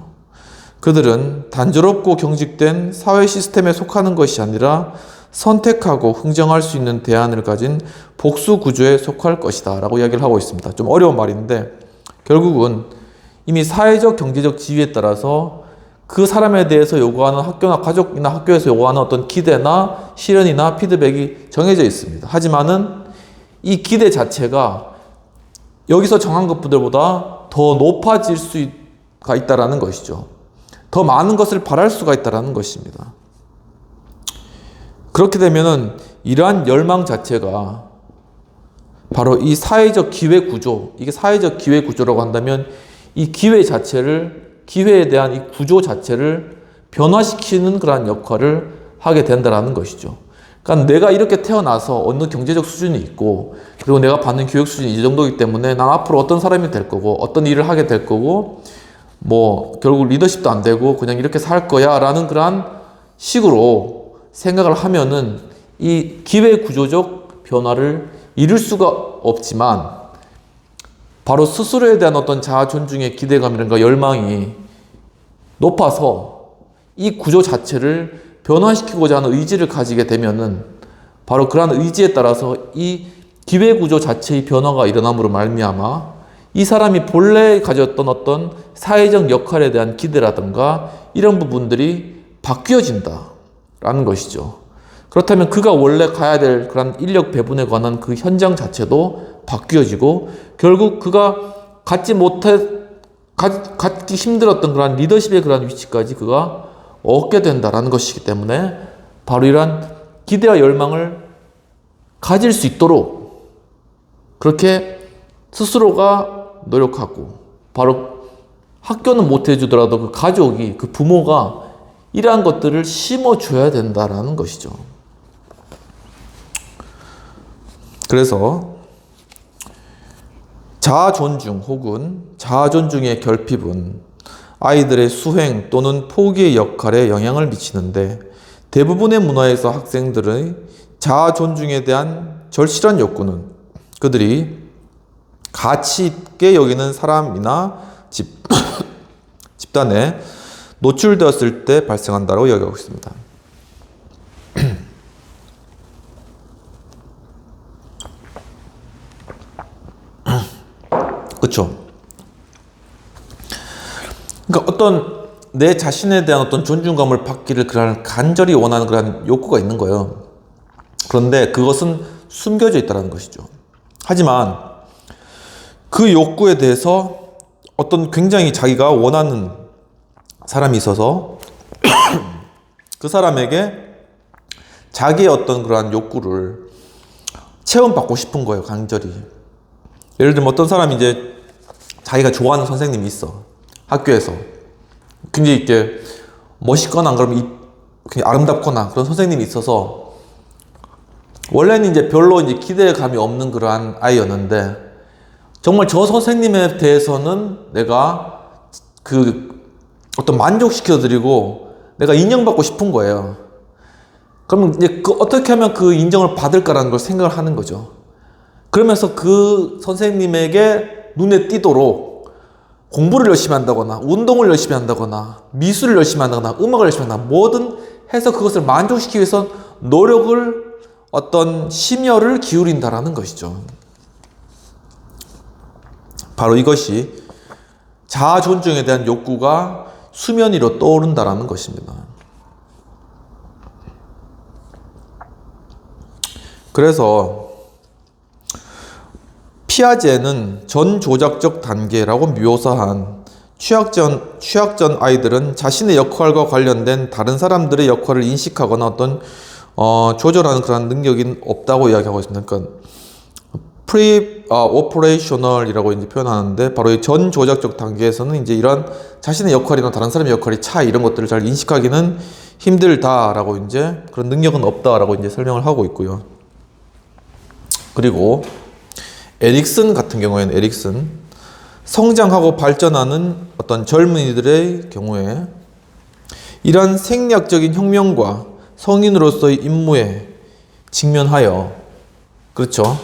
그들은 단조롭고 경직된 사회 시스템에 속하는 것이 아니라 선택하고 흥정할 수 있는 대안을 가진 복수 구조에 속할 것이다 라고 이야기를 하고 있습니다. 좀 어려운 말인데, 결국은 이미 사회적 경제적 지위에 따라서 그 사람에 대해서 요구하는 학교나 가족이나 학교에서 요구하는 어떤 기대나 실현이나 피드백이 정해져 있습니다. 하지만은 이 기대 자체가 여기서 정한 것들보다 더 높아질 수가 있다라는 것이죠. 더 많은 것을 바랄 수가 있다라는 것입니다. 그렇게 되면은 이러한 열망 자체가 바로 이 사회적 기회 구조, 이게 사회적 기회 구조라고 한다면 이 기회 자체를, 기회에 대한 이 구조 자체를 변화시키는 그러한 역할을 하게 된다는 것이죠. 그러니까 내가 이렇게 태어나서 어느 경제적 수준이 있고, 그리고 내가 받는 교육 수준이 이 정도이기 때문에 난 앞으로 어떤 사람이 될 거고, 어떤 일을 하게 될 거고, 뭐 결국 리더십도 안 되고 그냥 이렇게 살 거야 라는 그러한 식으로 생각을 하면은 이 기회구조적 변화를 이룰 수가 없지만, 바로 스스로에 대한 어떤 자아 존중의 기대감이라든가 열망이 높아서 이 구조 자체를 변화시키고자 하는 의지를 가지게 되면은 바로 그러한 의지에 따라서 이 기회구조 자체의 변화가 일어남으로 말미암아 이 사람이 본래 가졌던 어떤 사회적 역할에 대한 기대라든가 이런 부분들이 바뀌어진다라는 것이죠. 그렇다면 그가 원래 가야 될 그런 인력 배분에 관한 그 현장 자체도 바뀌어지고, 결국 그가 갖기 힘들었던 그런 리더십의 그런 위치까지 그가 얻게 된다라는 것이기 때문에 바로 이러한 기대와 열망을 가질 수 있도록 그렇게 스스로가 노력하고, 바로 학교는 못 해주더라도 그 가족이, 그 부모가 이러한 것들을 심어줘야 된다라는 것이죠. 그래서 자아 존중 혹은 자아 존중의 결핍은 아이들의 수행 또는 포기의 역할에 영향을 미치는데, 대부분의 문화에서 학생들의 자아 존중에 대한 절실한 욕구는 그들이 가치 있게 여기는 사람이나 집단에 노출되었을 때 발생한다고 여기고 있습니다. 그렇죠. 그러니까 어떤 내 자신에 대한 어떤 존중감을 받기를 그런 간절히 원하는 그런 욕구가 있는 거예요. 그런데 그것은 숨겨져 있다는 것이죠. 하지만 그 욕구에 대해서 어떤 굉장히 자기가 원하는 사람이 있어서 그 사람에게 자기의 어떤 그러한 욕구를 체험받고 싶은 거예요, 간절히. 예를 들면 어떤 사람이 이제 자기가 좋아하는 선생님이 있어, 학교에서. 굉장히 이렇게 멋있거나, 안 그러면 굉장히 아름답거나 그런 선생님이 있어서, 원래는 이제 별로 이제 기대감이 없는 그러한 아이였는데, 정말 저 선생님에 대해서는 내가 어떤 만족시켜드리고 내가 인정받고 싶은 거예요. 그러면 이제 어떻게 하면 그 인정을 받을까라는 걸 생각을 하는 거죠. 그러면서 그 선생님에게 눈에 띄도록 공부를 열심히 한다거나, 운동을 열심히 한다거나, 미술을 열심히 한다거나, 음악을 열심히 한다거나, 뭐든 해서 그것을 만족시키기 위해서 노력을, 어떤 심혈을 기울인다라는 것이죠. 바로 이것이 자아 존중에 대한 욕구가 수면 위로 떠오른다라는 것입니다. 그래서 피아제는 전조작적 단계라고 묘사한 취학 전 아이들은 자신의 역할과 관련된 다른 사람들의 역할을 인식하거나 어떤 조절하는 그런 능력이 없다고 이야기하고 있습니다. 그러니까 프리-오퍼레이셔널이라고 이제 표현하는데, 바로 이 전조작적 단계에서는 이제 이런 자신의 역할이나 다른 사람의 역할의 차이, 이런 것들을 잘 인식하기는 힘들다라고, 이제 그런 능력은 없다라고 이제 설명을 하고 있고요. 그리고 에릭슨 같은 경우에는 성장하고 발전하는 어떤 젊은이들의 경우에 이러한 생리학적인 혁명과 성인으로서의 임무에 직면하여, 그렇죠,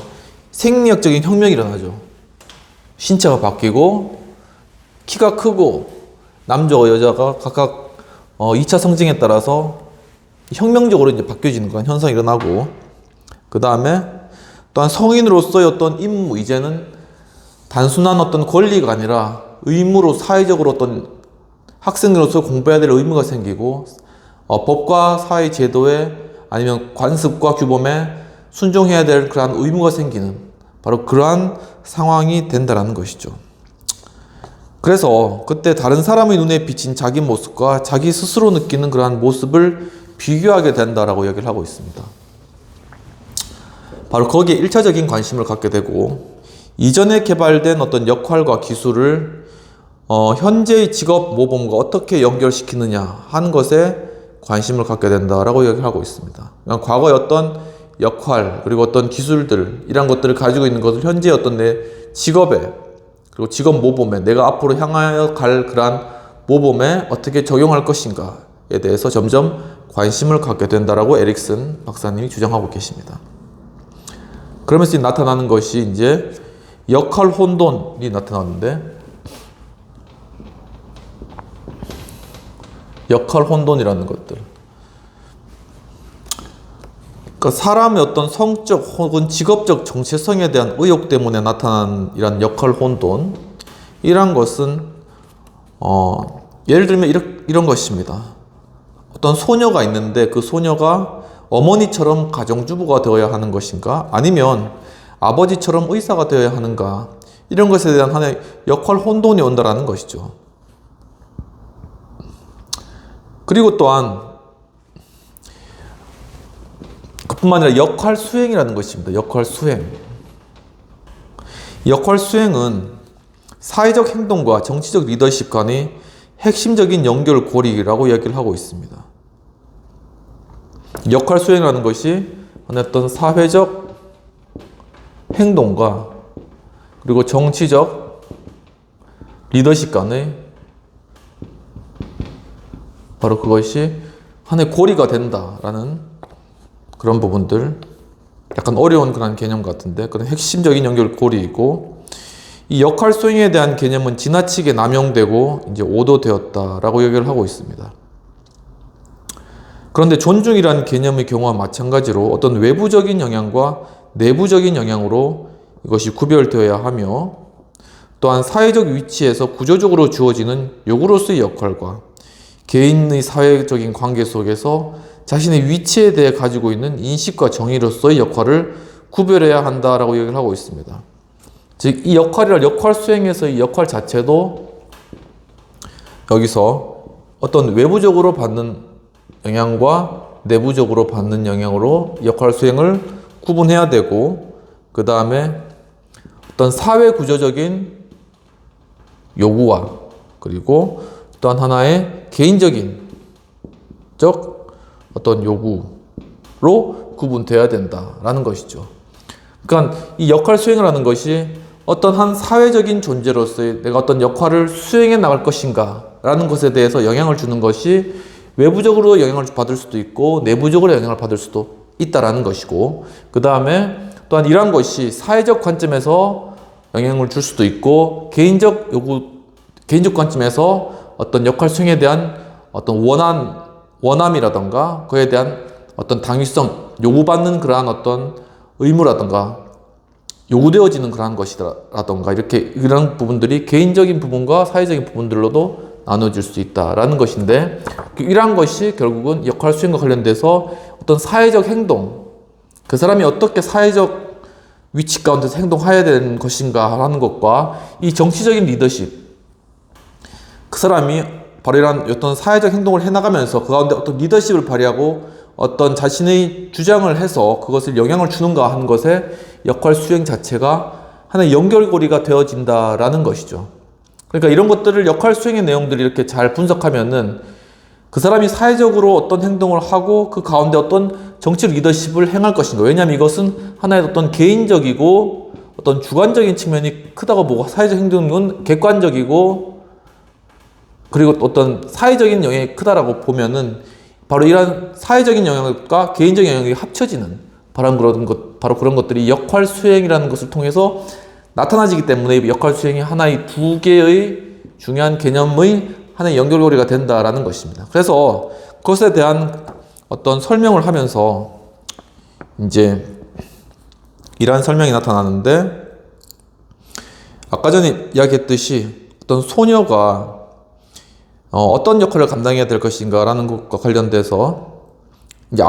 생리학적인 혁명이 일어나죠. 신체가 바뀌고 키가 크고 남자와 여자가 각각 2차 성징에 따라서 혁명적으로 이제 바뀌어지는 그런 현상이 일어나고, 그 다음에 또한 성인으로서의 어떤 임무, 이제는 단순한 어떤 권리가 아니라 의무로, 사회적으로 어떤 학생으로서 공부해야 될 의무가 생기고, 법과 사회 제도에, 아니면 관습과 규범에 순종해야 될 그러한 의무가 생기는, 바로 그러한 상황이 된다는 것이죠. 그래서 그때 다른 사람의 눈에 비친 자기 모습과 자기 스스로 느끼는 그러한 모습을 비교하게 된다라고 얘기를 하고 있습니다. 바로 거기에 1차적인 관심을 갖게 되고, 이전에 개발된 어떤 역할과 기술을 현재의 직업 모범과 어떻게 연결시키느냐 하는 것에 관심을 갖게 된다라고 이야기하고 있습니다. 그러니까 과거의 어떤 역할 그리고 어떤 기술들 이런 것들을 가지고 있는 것을 현재 어떤 내 직업에 그리고 직업 모범에 내가 앞으로 향하여 갈 그러한 모범에 어떻게 적용할 것인가에 대해서 점점 관심을 갖게 된다라고 에릭슨 박사님이 주장하고 계십니다. 그러면서 나타나는 것이 이제 역할 혼돈이 나타나는데 역할 혼돈이라는 것들. 그러니까 사람의 어떤 성적 혹은 직업적 정체성에 대한 의혹 때문에 나타난 이런 역할 혼돈. 이란 것은 예를 들면 이런 것입니다. 어떤 소녀가 있는데 그 소녀가 어머니처럼 가정주부가 되어야 하는 것인가? 아니면 아버지처럼 의사가 되어야 하는가? 이런 것에 대한 하나의 역할 혼돈이 온다라는 것이죠. 그리고 또한 그뿐만 아니라 역할 수행이라는 것입니다. 역할 수행. 역할 수행은 사회적 행동과 정치적 리더십 간의 핵심적인 연결고리라고 이야기를 하고 있습니다. 역할 수행이라는 것이 어떤 사회적 행동과 그리고 정치적 리더십 간의 바로 그것이 하나의 고리가 된다라는 그런 부분들, 약간 어려운 그런 개념 같은데 그런 핵심적인 연결고리이고, 이 역할 수행에 대한 개념은 지나치게 남용되고 이제 오도되었다라고 얘기를 하고 있습니다. 그런데 존중이라는 개념의 경우와 마찬가지로 어떤 외부적인 영향과 내부적인 영향으로 이것이 구별되어야 하며, 또한 사회적 위치에서 구조적으로 주어지는 요구로서의 역할과 개인의 사회적인 관계 속에서 자신의 위치에 대해 가지고 있는 인식과 정의로서의 역할을 구별해야 한다라고 얘기를 하고 있습니다. 즉, 이 역할 수행에서의 역할 자체도 여기서 어떤 외부적으로 받는 영향과 내부적으로 받는 영향으로 역할 수행을 구분해야 되고, 그 다음에 어떤 사회 구조적인 요구와 그리고 또한 하나의 개인적인 어떤 요구로 구분돼야 된다라는 것이죠. 그러니까 이 역할 수행을 하는 것이 어떤 한 사회적인 존재로서의 내가 어떤 역할을 수행해 나갈 것인가 라는 것에 대해서 영향을 주는 것이 외부적으로 영향을 받을 수도 있고 내부적으로 영향을 받을 수도 있다라는 것이고, 그 다음에 또한 이러한 것이 사회적 관점에서 영향을 줄 수도 있고 개인적 관점에서 어떤 역할 수행에 대한 어떤 원함이라던가 그에 대한 어떤 당위성, 요구받는 그러한 어떤 의무라던가 요구되어지는 그러한 것이라던가 이런 부분들이 개인적인 부분과 사회적인 부분들로도 나눠질 수 있다라는 것인데, 이러한 것이 결국은 역할 수행과 관련돼서 어떤 사회적 행동, 그 사람이 어떻게 사회적 위치 가운데서 행동해야 되는 것인가 하는 것과 이 정치적인 리더십, 그 사람이 바로 이런 어떤 사회적 행동을 해나가면서 그 가운데 어떤 리더십을 발휘하고 어떤 자신의 주장을 해서 그것을 영향을 주는가 하는 것에 역할 수행 자체가 하나의 연결고리가 되어진다라는 것이죠. 그러니까 이런 것들을 역할 수행의 내용들을 이렇게 잘 분석하면은 그 사람이 사회적으로 어떤 행동을 하고 그 가운데 어떤 정치 리더십을 행할 것인가. 왜냐하면 이것은 하나의 어떤 개인적이고 어떤 주관적인 측면이 크다고 보고, 사회적 행동은 객관적이고 그리고 어떤 사회적인 영향이 크다라고 보면은 바로 이러한 사회적인 영향과 개인적인 영향이 합쳐지는 바로 그런 것들이 역할 수행이라는 것을 통해서 나타나지기 때문에 역할 수행이 하나의 두 개의 중요한 개념의 하나의 연결고리가 된다라는 것입니다. 그래서 그것에 대한 어떤 설명을 하면서 이제 이러한 설명이 나타나는데, 아까 전에 이야기했듯이 어떤 소녀가 어떤 역할을 감당해야 될 것인가라는 것과 관련돼서 이제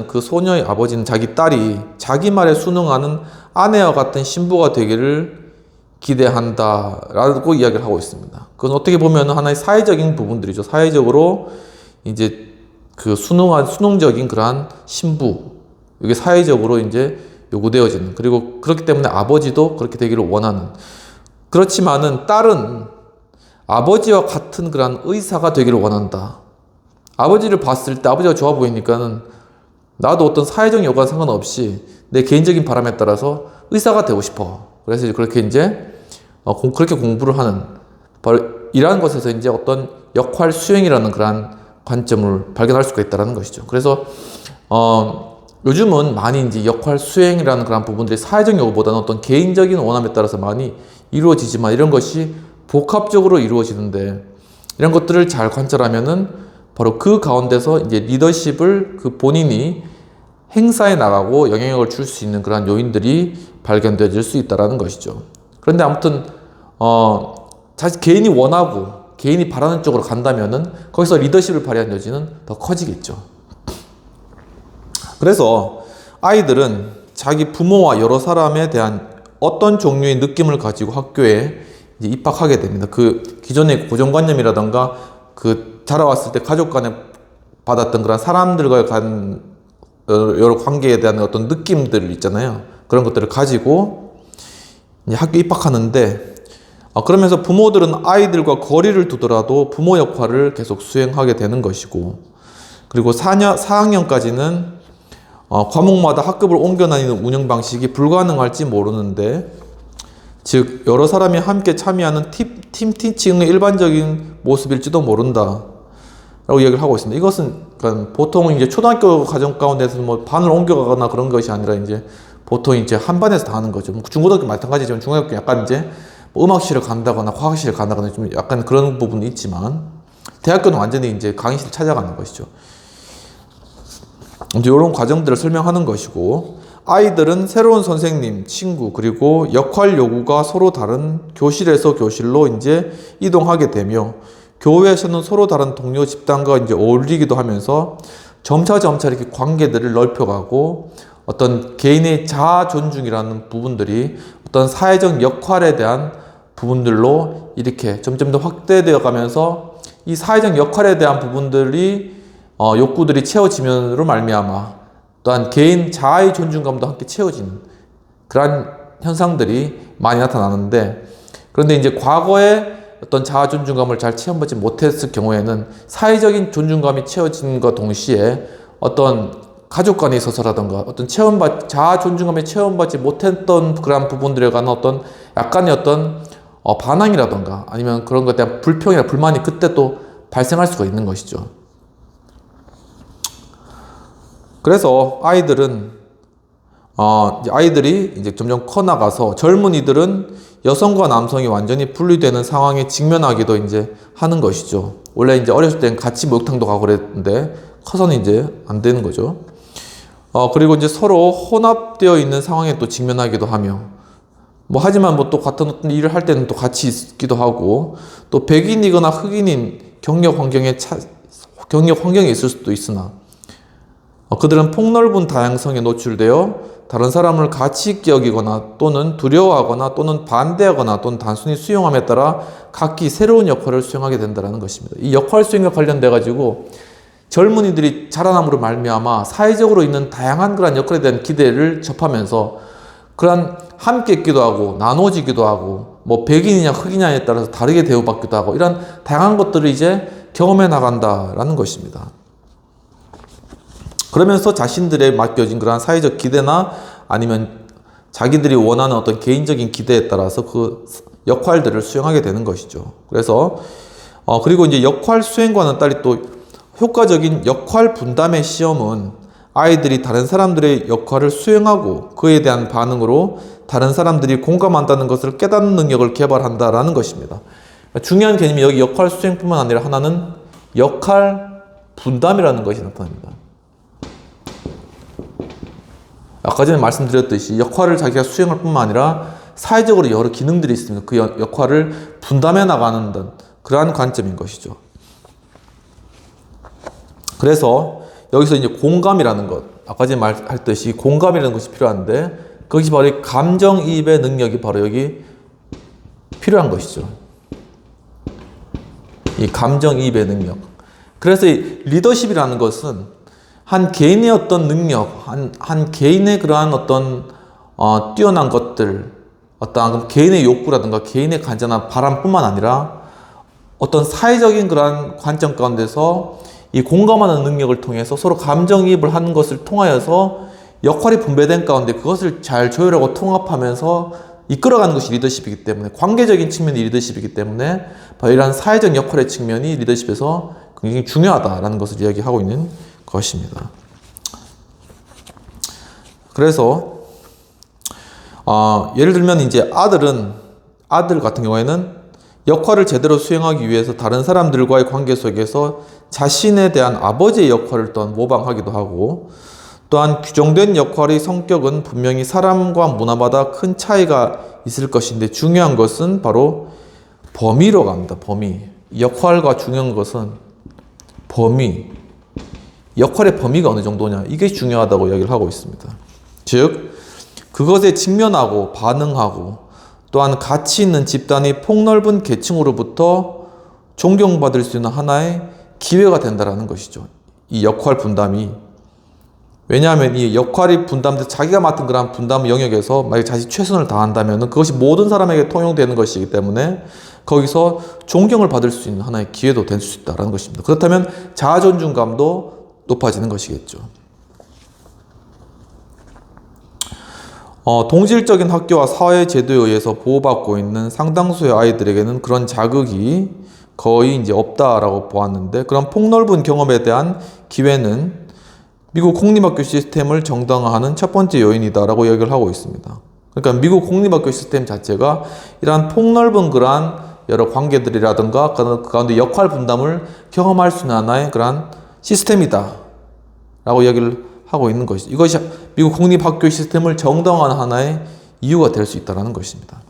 그 소녀의 아버지는 자기 딸이 자기 말에 순응하는 아내와 같은 신부가 되기를 기대한다라고 이야기를 하고 있습니다. 그건 어떻게 보면 하나의 사회적인 부분들이죠. 사회적으로 이제 그 순응적인 그러한 신부, 이게 사회적으로 이제 요구되어지는, 그리고 그렇기 때문에 아버지도 그렇게 되기를 원하는. 그렇지만은 딸은 아버지와 같은 그런 의사가 되기를 원한다. 아버지를 봤을 때 아버지가 좋아 보이니까는 나도 어떤 사회적 여과와 상관없이 내 개인적인 바람에 따라서 의사가 되고 싶어. 그래서 그렇게 이제 그렇게 공부를 하는, 바로 이러한 것에서 이제 어떤 역할 수행이라는 그러한 관점을 발견할 수가 있다는 것이죠. 그래서 요즘은 많이 이제 역할 수행이라는 그런 부분들이 사회적 요구보다는 어떤 개인적인 원함에 따라서 많이 이루어지지만, 이런 것이 복합적으로 이루어지는데, 이런 것들을 잘 관찰하면은 바로 그 가운데서 이제 리더십을 그 본인이 행사해 나가고 영향력을 줄 수 있는 그런 요인들이 발견되어질 수 있다는 것이죠. 그런데 아무튼 사실 개인이 원하고 개인이 바라는 쪽으로 간다면은 거기서 리더십을 발휘한 여지는 더 커지겠죠. 그래서 아이들은 자기 부모와 여러 사람에 대한 어떤 종류의 느낌을 가지고 학교에 이제 입학하게 됩니다. 그 기존의 고정관념이라던가 그 자라왔을 때 가족 간에 받았던 그런 사람들과의 여러 관계에 대한 어떤 느낌들 있잖아요. 그런 것들을 가지고 이제 학교 입학하는데, 그러면서 부모들은 아이들과 거리를 두더라도 부모 역할을 계속 수행하게 되는 것이고, 그리고 4학년까지는 과목마다 학급을 옮겨 다니는 운영 방식이 불가능할지 모르는데, 즉 여러 사람이 함께 참여하는 팀 티칭의 일반적인 모습일지도 모른다 라고 이야기를 하고 있습니다. 이것은 그러니까 보통 이제 초등학교 과정 가운데서 뭐 반을 옮겨가거나 그런 것이 아니라 이제 보통 이제 한 반에서 다 하는 거죠. 중고등학교 마찬가지지만 중학교 약간 이제 뭐 음악실을 간다거나 과학실을 간다거나 좀 약간 그런 부분이 있지만, 대학교는 완전히 이제 강의실 찾아가는 것이죠. 이제 이런 과정들을 설명하는 것이고, 아이들은 새로운 선생님, 친구, 그리고 역할 요구가 서로 다른 교실에서 교실로 이제 이동하게 되며, 교회에서는 서로 다른 동료 집단과 이제 어울리기도 하면서 점차 이렇게 관계들을 넓혀가고, 어떤 개인의 자아 존중이라는 부분들이 어떤 사회적 역할에 대한 부분들로 이렇게 점점 더 확대되어 가면서, 이 사회적 역할에 대한 부분들이 욕구들이 채워지면으로 말미암아 또한 개인 자아의 존중감도 함께 채워지는 그러한 현상들이 많이 나타나는데, 그런데 이제 과거에 어떤 자아 존중감을 잘 체험받지 못했을 경우에는 사회적인 존중감이 채워진과 동시에 어떤 가족 간에 있어서라던가 어떤 자아 존중감에 체험받지 못했던 그러한 부분들에 관한 어떤 약간의 어떤 반항이라던가 아니면 그런 것에 대한 불평이나 불만이 그때 또 발생할 수가 있는 것이죠. 그래서 아이들이 이제 점점 커나가서 젊은이들은 여성과 남성이 완전히 분리되는 상황에 직면하기도 이제 하는 것이죠. 원래 이제 어렸을 땐 같이 목욕탕도 가고 그랬는데 커서는 이제 안 되는 거죠. 그리고 이제 서로 혼합되어 있는 상황에 또 직면하기도 하며, 하지만 또 같은 어떤 일을 할 때는 또 같이 있기도 하고, 또 백인이거나 흑인인 경력 환경에 있을 수도 있으나, 그들은 폭넓은 다양성에 노출되어 다른 사람을 가치 있게 여기거나 또는 두려워하거나 또는 반대하거나 또는 단순히 수용함에 따라 각기 새로운 역할을 수행하게 된다는 것입니다. 이 역할 수행과 관련돼 가지고 젊은이들이 자라남으로 말미암아 사회적으로 있는 다양한 그런 역할에 대한 기대를 접하면서 그런 함께 있기도 하고 나눠지기도 하고 백인이냐 흑인이냐에 따라서 다르게 대우받기도 하고, 이런 다양한 것들을 이제 경험해 나간다라는 것입니다. 그러면서 자신들의 맡겨진 그러한 사회적 기대나 아니면 자기들이 원하는 어떤 개인적인 기대에 따라서 그 역할들을 수행하게 되는 것이죠. 그래서 그리고 이제 역할 수행과는 달리 또 효과적인 역할 분담의 시험은 아이들이 다른 사람들의 역할을 수행하고 그에 대한 반응으로 다른 사람들이 공감한다는 것을 깨닫는 능력을 개발한다라는 것입니다. 중요한 개념이 여기 역할 수행뿐만 아니라 하나는 역할 분담이라는 것이 나타납니다. 아까 전에 말씀드렸듯이 역할을 자기가 수행할 뿐만 아니라 사회적으로 여러 기능들이 있습니다. 그 역할을 분담해 나가는 그러한 관점인 것이죠. 그래서 여기서 이제 공감이라는 것, 아까 전에 말했듯이 공감이라는 것이 필요한데, 그것이 바로 감정이입의 능력이 바로 여기 필요한 것이죠. 이 감정이입의 능력. 그래서 이 리더십이라는 것은 한 개인의 어떤 능력, 한 개인의 그러한 어떤 뛰어난 것들, 어떤 개인의 욕구라든가 개인의 간절한 바람뿐만 아니라 어떤 사회적인 그러한 관점 가운데서 이 공감하는 능력을 통해서 서로 감정이입을 하는 것을 통하여서 역할이 분배된 가운데 그것을 잘 조율하고 통합하면서 이끌어가는 것이 리더십이기 때문에, 관계적인 측면이 리더십이기 때문에 바로 이러한 사회적 역할의 측면이 리더십에서 굉장히 중요하다라는 것을 이야기하고 있는 것입니다. 그래서 예를 들면 이제 아들 같은 경우에는 역할을 제대로 수행하기 위해서 다른 사람들과의 관계 속에서 자신에 대한 아버지의 역할을 또한 모방하기도 하고, 또한 규정된 역할의 성격은 분명히 사람과 문화마다 큰 차이가 있을 것인데 중요한 것은 바로 범위로 갑니다. 범위. 역할과 중요한 것은 범위. 역할의 범위가 어느 정도냐, 이게 중요하다고 이야기를 하고 있습니다. 즉 그것에 직면하고 반응하고 또한 가치 있는 집단의 폭넓은 계층으로부터 존경받을 수 있는 하나의 기회가 된다는 것이죠. 이 역할 분담이. 왜냐하면 이 역할이 분담돼서 자기가 맡은 그런 분담 영역에서 만약에 자신이 최선을 다한다면 그것이 모든 사람에게 통용되는 것이기 때문에 거기서 존경을 받을 수 있는 하나의 기회도 될 수 있다는 것입니다. 그렇다면 자아존중감도 높아지는 것이겠죠. 동질적인 학교와 사회 제도에 의해서 보호받고 있는 상당수의 아이들에게는 그런 자극이 거의 이제 없다라고 보았는데, 그런 폭넓은 경험에 대한 기회는 미국 공립학교 시스템을 정당화하는 첫 번째 요인이다라고 이야기를 하고 있습니다. 그러니까 미국 공립학교 시스템 자체가 이러한 폭넓은 그러한 여러 관계들이라든가 그 가운데 역할 분담을 경험할 수 있는 하나의 그러한 시스템이다라고 이야기를 하고 있는 것이죠. 이것이 미국 공립학교 시스템을 정당화하는 하나의 이유가 될 수 있다는 것입니다.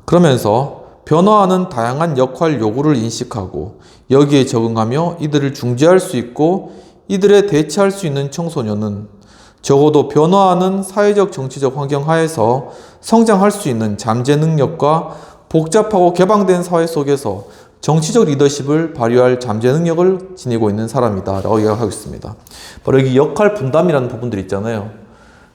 그러면서 변화하는 다양한 역할 요구를 인식하고 여기에 적응하며 이들을 중재할 수 있고 이들에 대처할 수 있는 청소년은 적어도 변화하는 사회적 정치적 환경 하에서 성장할 수 있는 잠재 능력과 복잡하고 개방된 사회 속에서 정치적 리더십을 발휘할 잠재 능력을 지니고 있는 사람이다 라고 이야기하고 있습니다. 바로 여기 역할 분담이라는 부분들이 있잖아요.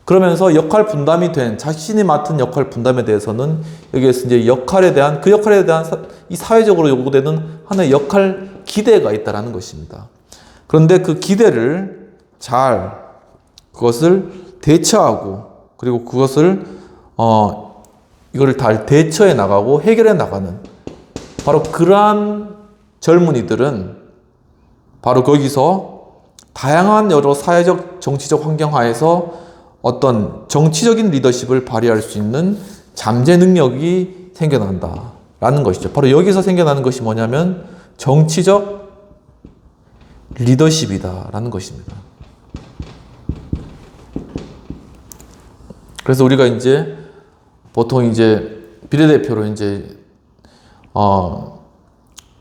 그러면서 역할 분담이 된, 자신이 맡은 역할 분담에 대해서는 여기에서 이제 역할에 대한, 그 역할에 대한 이 사회적으로 요구되는 하나의 역할 기대가 있다는 것입니다. 그런데 그 기대를 잘 그것을 대처하고 그리고 그것을 이거를 다 대처해 나가고 해결해 나가는 바로 그러한 젊은이들은 바로 거기서 다양한 여러 사회적 정치적 환경 하에서 어떤 정치적인 리더십을 발휘할 수 있는 잠재 능력이 생겨난다라는 것이죠. 바로 여기서 생겨나는 것이 뭐냐면 정치적 리더십이다라는 것입니다. 그래서 우리가 이제 보통 이제 비례대표로 이제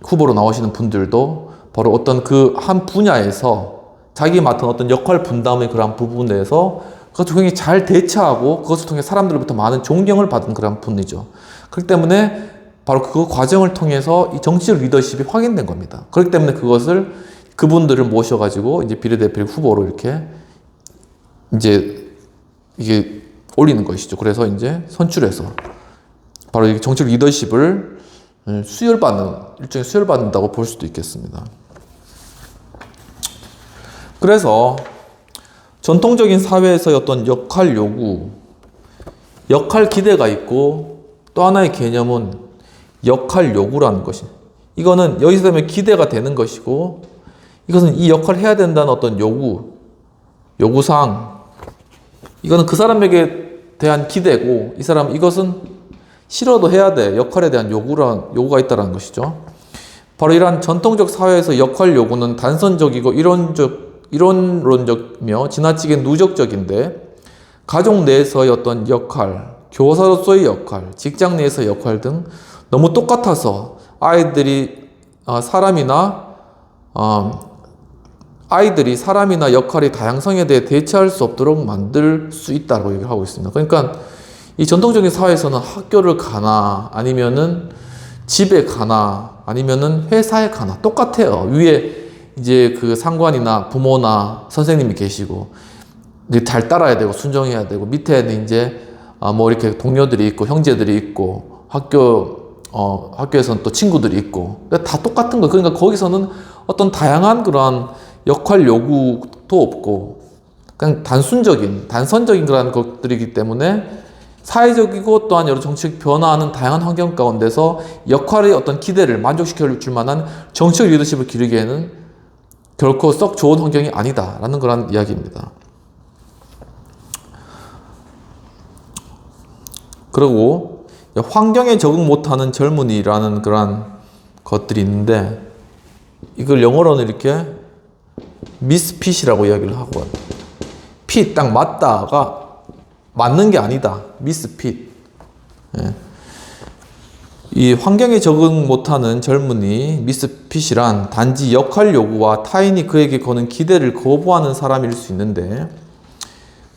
후보로 나오시는 분들도 바로 어떤 그 한 분야에서 자기 맡은 어떤 역할 분담의 그런 부분에서 그것을 굉장히 잘 대처하고 그것을 통해 사람들로부터 많은 존경을 받은 그런 분이죠. 그렇기 때문에 바로 그 과정을 통해서 이 정치적 리더십이 확인된 겁니다. 그렇기 때문에 그분들을 모셔가지고 이제 비례대표 후보로 이렇게 이제 이게 올리는 것이죠. 그래서 이제 선출해서 바로 이 정치적 리더십을 일종의 수혈받는다고 볼 수도 있겠습니다. 그래서 전통적인 사회에서의 어떤 역할 요구, 역할 기대가 있고 또 하나의 개념은 역할 요구라는 것입니다. 이거는 여기서 되면 기대가 되는 것이고 이것은 이 역할을 해야 된다는 어떤 요구사항, 이거는 그 사람에게 대한 기대고 이 사람 이것은 싫어도 해야 돼. 역할에 대한 요구가 있다는 것이죠. 바로 이러한 전통적 사회에서 역할 요구는 단선적이고 이론론적이며 지나치게 누적적인데 가족 내에서의 어떤 역할, 교사로서의 역할, 직장 내에서의 역할 등 너무 똑같아서 아이들이 사람이나 역할의 다양성에 대해 대처할 수 없도록 만들 수 있다고 얘기를 하고 있습니다. 그러니까 이 전통적인 사회에서는 학교를 가나 아니면은 집에 가나 아니면은 회사에 가나 똑같아요. 위에 이제 그 상관이나 부모나 선생님이 계시고 이제 잘 따라야 되고 순종해야 되고 밑에는 이제 뭐 이렇게 동료들이 있고 형제들이 있고 학교 학교에서는 또 친구들이 있고 다 똑같은 거예요. 그러니까 거기서는 어떤 다양한 그런 역할 요구도 없고 그냥 단선적인 그런 것들이기 때문에 사회적이고 또한 여러 정치적 변화하는 다양한 환경 가운데서 역할의 어떤 기대를 만족시켜 줄 만한 정치적 리더십을 기르기에는 결코 썩 좋은 환경이 아니다라는 그런 이야기입니다. 그리고 환경에 적응 못하는 젊은이라는 그런 것들이 있는데 이걸 영어로는 이렇게 미스핏이라고 이야기를 하고 핏 딱 맞다가 맞는 게 아니다. 미스핏. 예. 이 환경에 적응 못하는 젊은이 미스핏이란 단지 역할 요구와 타인이 그에게 거는 기대를 거부하는 사람일 수 있는데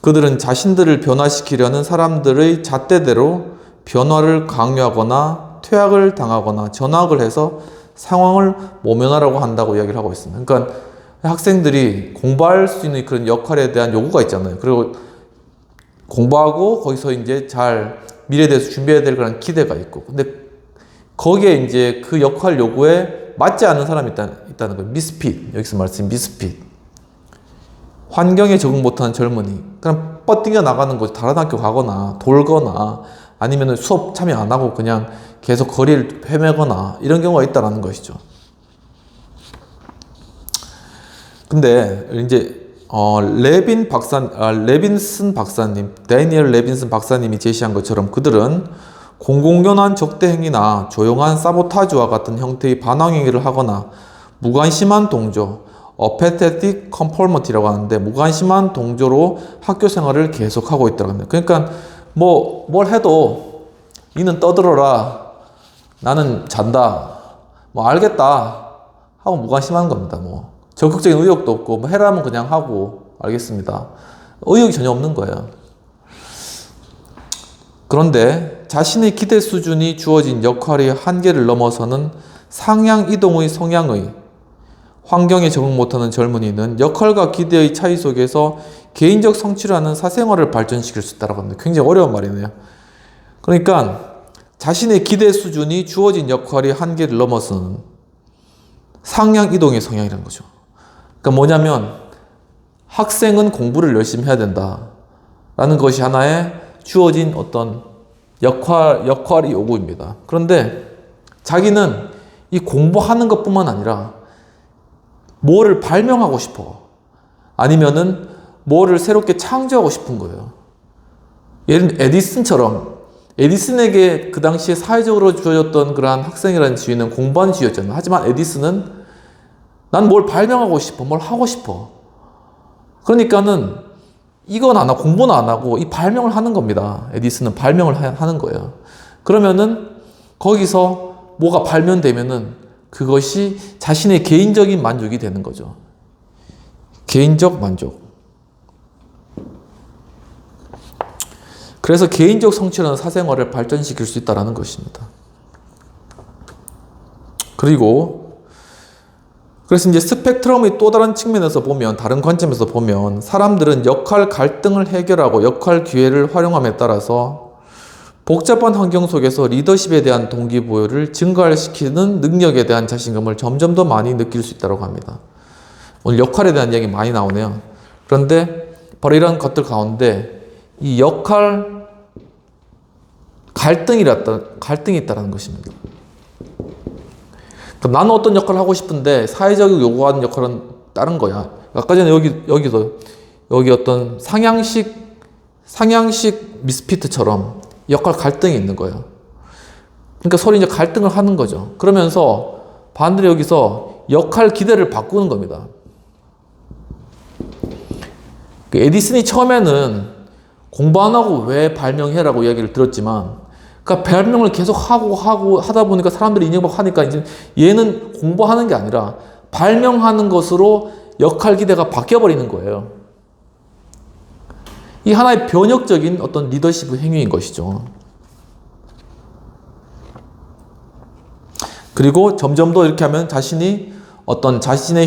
그들은 자신들을 변화시키려는 사람들의 잣대대로 변화를 강요하거나 퇴학을 당하거나 전학을 해서 상황을 모면하라고 한다고 이야기를 하고 있습니다. 그러니까 학생들이 공부할 수 있는 그런 역할에 대한 요구가 있잖아요. 그리고 공부하고 거기서 이제 잘 미래에 대해서 준비해야 될 그런 기대가 있고 근데 거기에 이제 그 역할 요구에 맞지 않는 사람이 있다는 거예요. 미스핏. 여기서 말씀 미스핏. 환경에 적응 못하는 젊은이. 그냥 뻗뛰어 나가는 거지. 다른 학교 가거나 돌거나 아니면 수업 참여 안 하고 그냥 계속 거리를 헤매거나 이런 경우가 있다는 것이죠. 근데 이제 레빈슨 박사님, 데니얼 레빈슨 박사님이 제시한 것처럼 그들은 공공연한 적대 행위나 조용한 사보타주와 같은 형태의 반항 행위를 하거나 무관심한 동조, apathetic conformity라고 하는데 무관심한 동조로 학교 생활을 계속하고 있다고 합니다. 그러니까 뭘 해도 니는 떠들어라, 나는 잔다, 알겠다 하고 무관심한 겁니다. 적극적인 의욕도 없고 해라면 그냥 하고 알겠습니다. 의욕이 전혀 없는 거예요. 그런데 자신의 기대 수준이 주어진 역할의 한계를 넘어서는 상향 이동의 성향의 환경에 적응 못하는 젊은이는 역할과 기대의 차이 속에서 개인적 성취를 하는 사생활을 발전시킬 수 있다고 합니다. 굉장히 어려운 말이네요. 그러니까 자신의 기대 수준이 주어진 역할의 한계를 넘어서는 상향 이동의 성향이라는 거죠. 그러니까 뭐냐면 학생은 공부를 열심히 해야 된다라는 것이 하나의 주어진 어떤 역할의 요구입니다. 그런데 자기는 이 공부하는 것뿐만 아니라 뭐를 발명하고 싶어. 아니면은 뭐를 새롭게 창조하고 싶은 거예요. 예를 들면 에디슨에게 그 당시에 사회적으로 주어졌던 그러한 학생이라는 지위는 공부하는 지위였잖아요. 하지만 에디슨은 난 뭘 발명하고 싶어. 뭘 하고 싶어. 그러니까는 이건 안 하고 공부는 안 하고 이 발명을 하는 겁니다. 에디슨은 발명을 하는 거예요. 그러면은 거기서 뭐가 발명되면은 그것이 자신의 개인적인 만족이 되는 거죠. 개인적 만족. 그래서 개인적 성취라는 사생활을 발전시킬 수 있다는 것입니다. 그래서 이제 스펙트럼의 또 다른 측면에서 보면, 다른 관점에서 보면 사람들은 역할 갈등을 해결하고 역할 기회를 활용함에 따라서 복잡한 환경 속에서 리더십에 대한 동기부여를 증가시키는 능력에 대한 자신감을 점점 더 많이 느낄 수 있다고 합니다. 오늘 역할에 대한 이야기 많이 나오네요. 그런데 바로 이런 것들 가운데 이 역할 갈등이 있다는 것입니다. 나는 어떤 역할을 하고 싶은데 사회적으로 요구하는 역할은 다른 거야. 아까 전에 여기 어떤 상향식 미스피트처럼 역할 갈등이 있는 거예요. 그러니까 서로 이제 갈등을 하는 거죠. 그러면서 반대로 여기서 역할 기대를 바꾸는 겁니다. 에디슨이 처음에는 공부 안 하고 왜 발명해라고 이야기를 들었지만, 그러니까 발명을 계속 하다 보니까 사람들이 인정받고 하니까 이제 얘는 공부하는 게 아니라 발명하는 것으로 역할 기대가 바뀌어버리는 거예요. 이 하나의 변혁적인 어떤 리더십 행위인 것이죠. 그리고 점점 더 이렇게 하면 자신의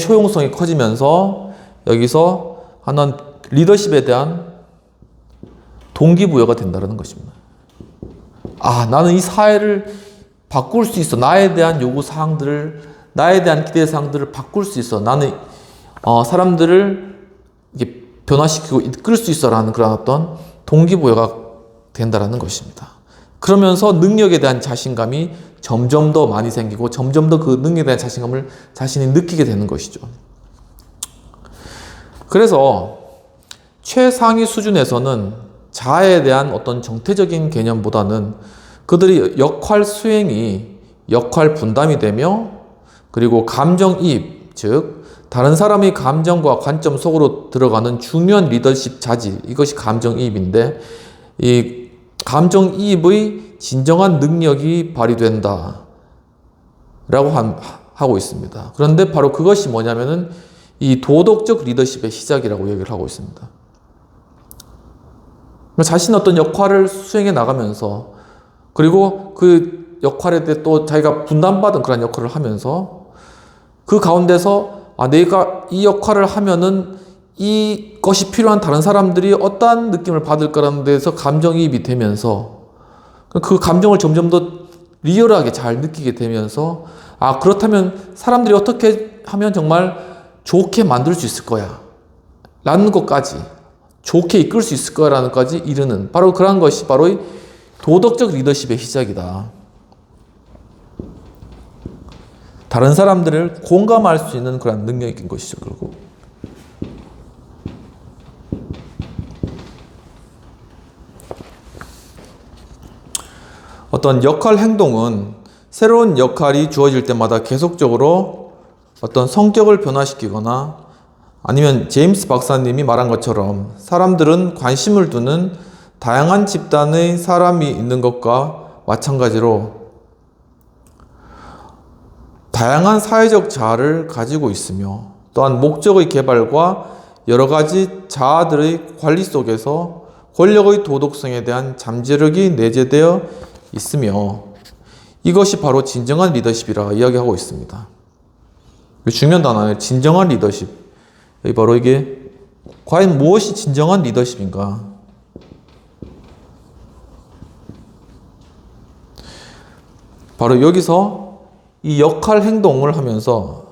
효용성이 커지면서 여기서 하나는 리더십에 대한 동기부여가 된다는 것입니다. 나는 이 사회를 바꿀 수 있어. 나에 대한 요구 사항들을, 나에 대한 기대 사항들을 바꿀 수 있어. 나는 사람들을 이게 변화시키고 이끌 수 있어라는 그런 어떤 동기부여가 된다라는 것입니다. 그러면서 능력에 대한 자신감이 점점 더 많이 생기고 점점 더 그 능력에 대한 자신감을 자신이 느끼게 되는 것이죠. 그래서 최상위 수준에서는 자아에 대한 어떤 정태적인 개념보다는 그들이 역할 수행이 역할 분담이 되며, 그리고 감정이입, 즉 다른 사람의 감정과 관점 속으로 들어가는 중요한 리더십 자질, 이것이 감정이입인데, 이 감정이입의 진정한 능력이 발휘된다 라고 하고 있습니다. 그런데 바로 그것이 뭐냐면은 이 도덕적 리더십의 시작이라고 얘기를 하고 있습니다. 자신의 어떤 역할을 수행해 나가면서, 그리고 그 역할에 대해 또 자기가 분담받은 그런 역할을 하면서 그 가운데서 내가 이 역할을 하면은 이것이 필요한 다른 사람들이 어떠한 느낌을 받을 거라는 데서 감정이입이 되면서 그 감정을 점점 더 리얼하게 잘 느끼게 되면서 그렇다면 사람들이 어떻게 하면 정말 좋게 만들 수 있을 거야 라는 것까지, 좋게 이끌 수 있을 거라는 것까지 이르는, 바로 그런 것이 바로 이 도덕적 리더십의 시작이다. 다른 사람들을 공감할 수 있는 그런 능력인 것이죠, 결국. 어떤 역할 행동은 새로운 역할이 주어질 때마다 계속적으로 어떤 성격을 변화시키거나, 아니면 제임스 박사님이 말한 것처럼 사람들은 관심을 두는 다양한 집단의 사람이 있는 것과 마찬가지로 다양한 사회적 자아를 가지고 있으며, 또한 목적의 개발과 여러 가지 자아들의 관리 속에서 권력의 도덕성에 대한 잠재력이 내재되어 있으며, 이것이 바로 진정한 리더십이라 이야기하고 있습니다. 중요한 단어예요. 진정한 리더십. 바로 이게 과연 무엇이 진정한 리더십인가? 바로 여기서 이 역할 행동을 하면서,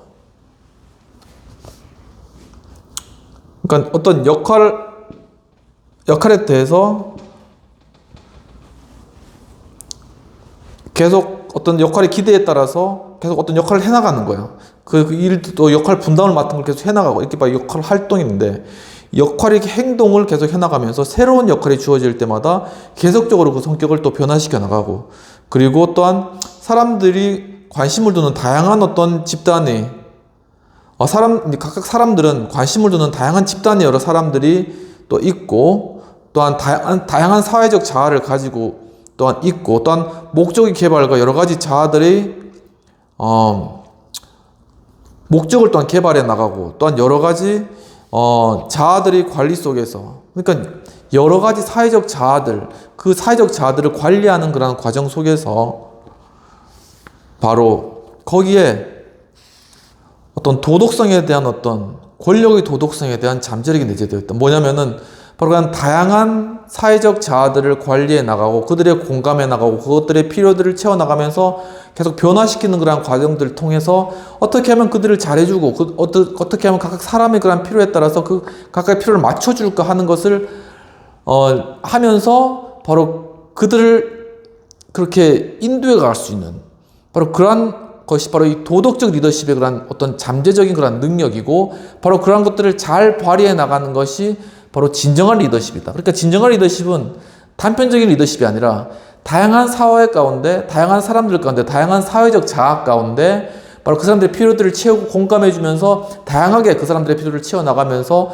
그러니까 어떤 역할에 대해서 계속 어떤 역할의 기대에 따라서 계속 어떤 역할을 해나가는 거예요. 그 일도 역할 분담을 맡은 걸 계속 해나가고, 이렇게 봐 역할 활동인데, 역할의 행동을 계속 해나가면서 새로운 역할이 주어질 때마다 계속적으로 그 성격을 또 변화시켜 나가고, 그리고 또한 사람들이 관심을 두는 다양한 어떤 집단의 각각 사람들은 관심을 두는 다양한 집단의 여러 사람들이 또 있고, 또한 다양한 사회적 자아를 가지고 또한 있고, 또한 목적의 개발과 여러 가지 자아들의 목적을 또한 개발해 나가고, 또한 여러 가지 자아들의 관리 속에서, 그러니까 여러 가지 사회적 자아들, 그 사회적 자아들을 관리하는 그런 과정 속에서 바로 거기에 어떤 도덕성에 대한 어떤 권력의 도덕성에 대한 잠재력이 내재되어 있다. 뭐냐면은 바로 그런 다양한 사회적 자아들을 관리해 나가고, 그들의 공감해 나가고, 그것들의 필요들을 채워 나가면서 계속 변화시키는 그런 과정들을 통해서 어떻게 하면 그들을 잘해주고, 어떻게 하면 각각 사람의 그런 필요에 따라서 그 각각의 필요를 맞춰줄까 하는 것을 하면서 바로 그들을 그렇게 인도해 갈 수 있는, 바로 그러한 것이 바로 이 도덕적 리더십의 그런 어떤 잠재적인 그런 능력이고, 바로 그러한 것들을 잘 발휘해 나가는 것이 바로 진정한 리더십이다. 그러니까 진정한 리더십은 단편적인 리더십이 아니라 다양한 사회 가운데, 다양한 사람들 가운데, 다양한 사회적 자아 가운데 바로 그 사람들의 필요들을 채우고 공감해주면서 다양하게 그 사람들의 필요를 채워나가면서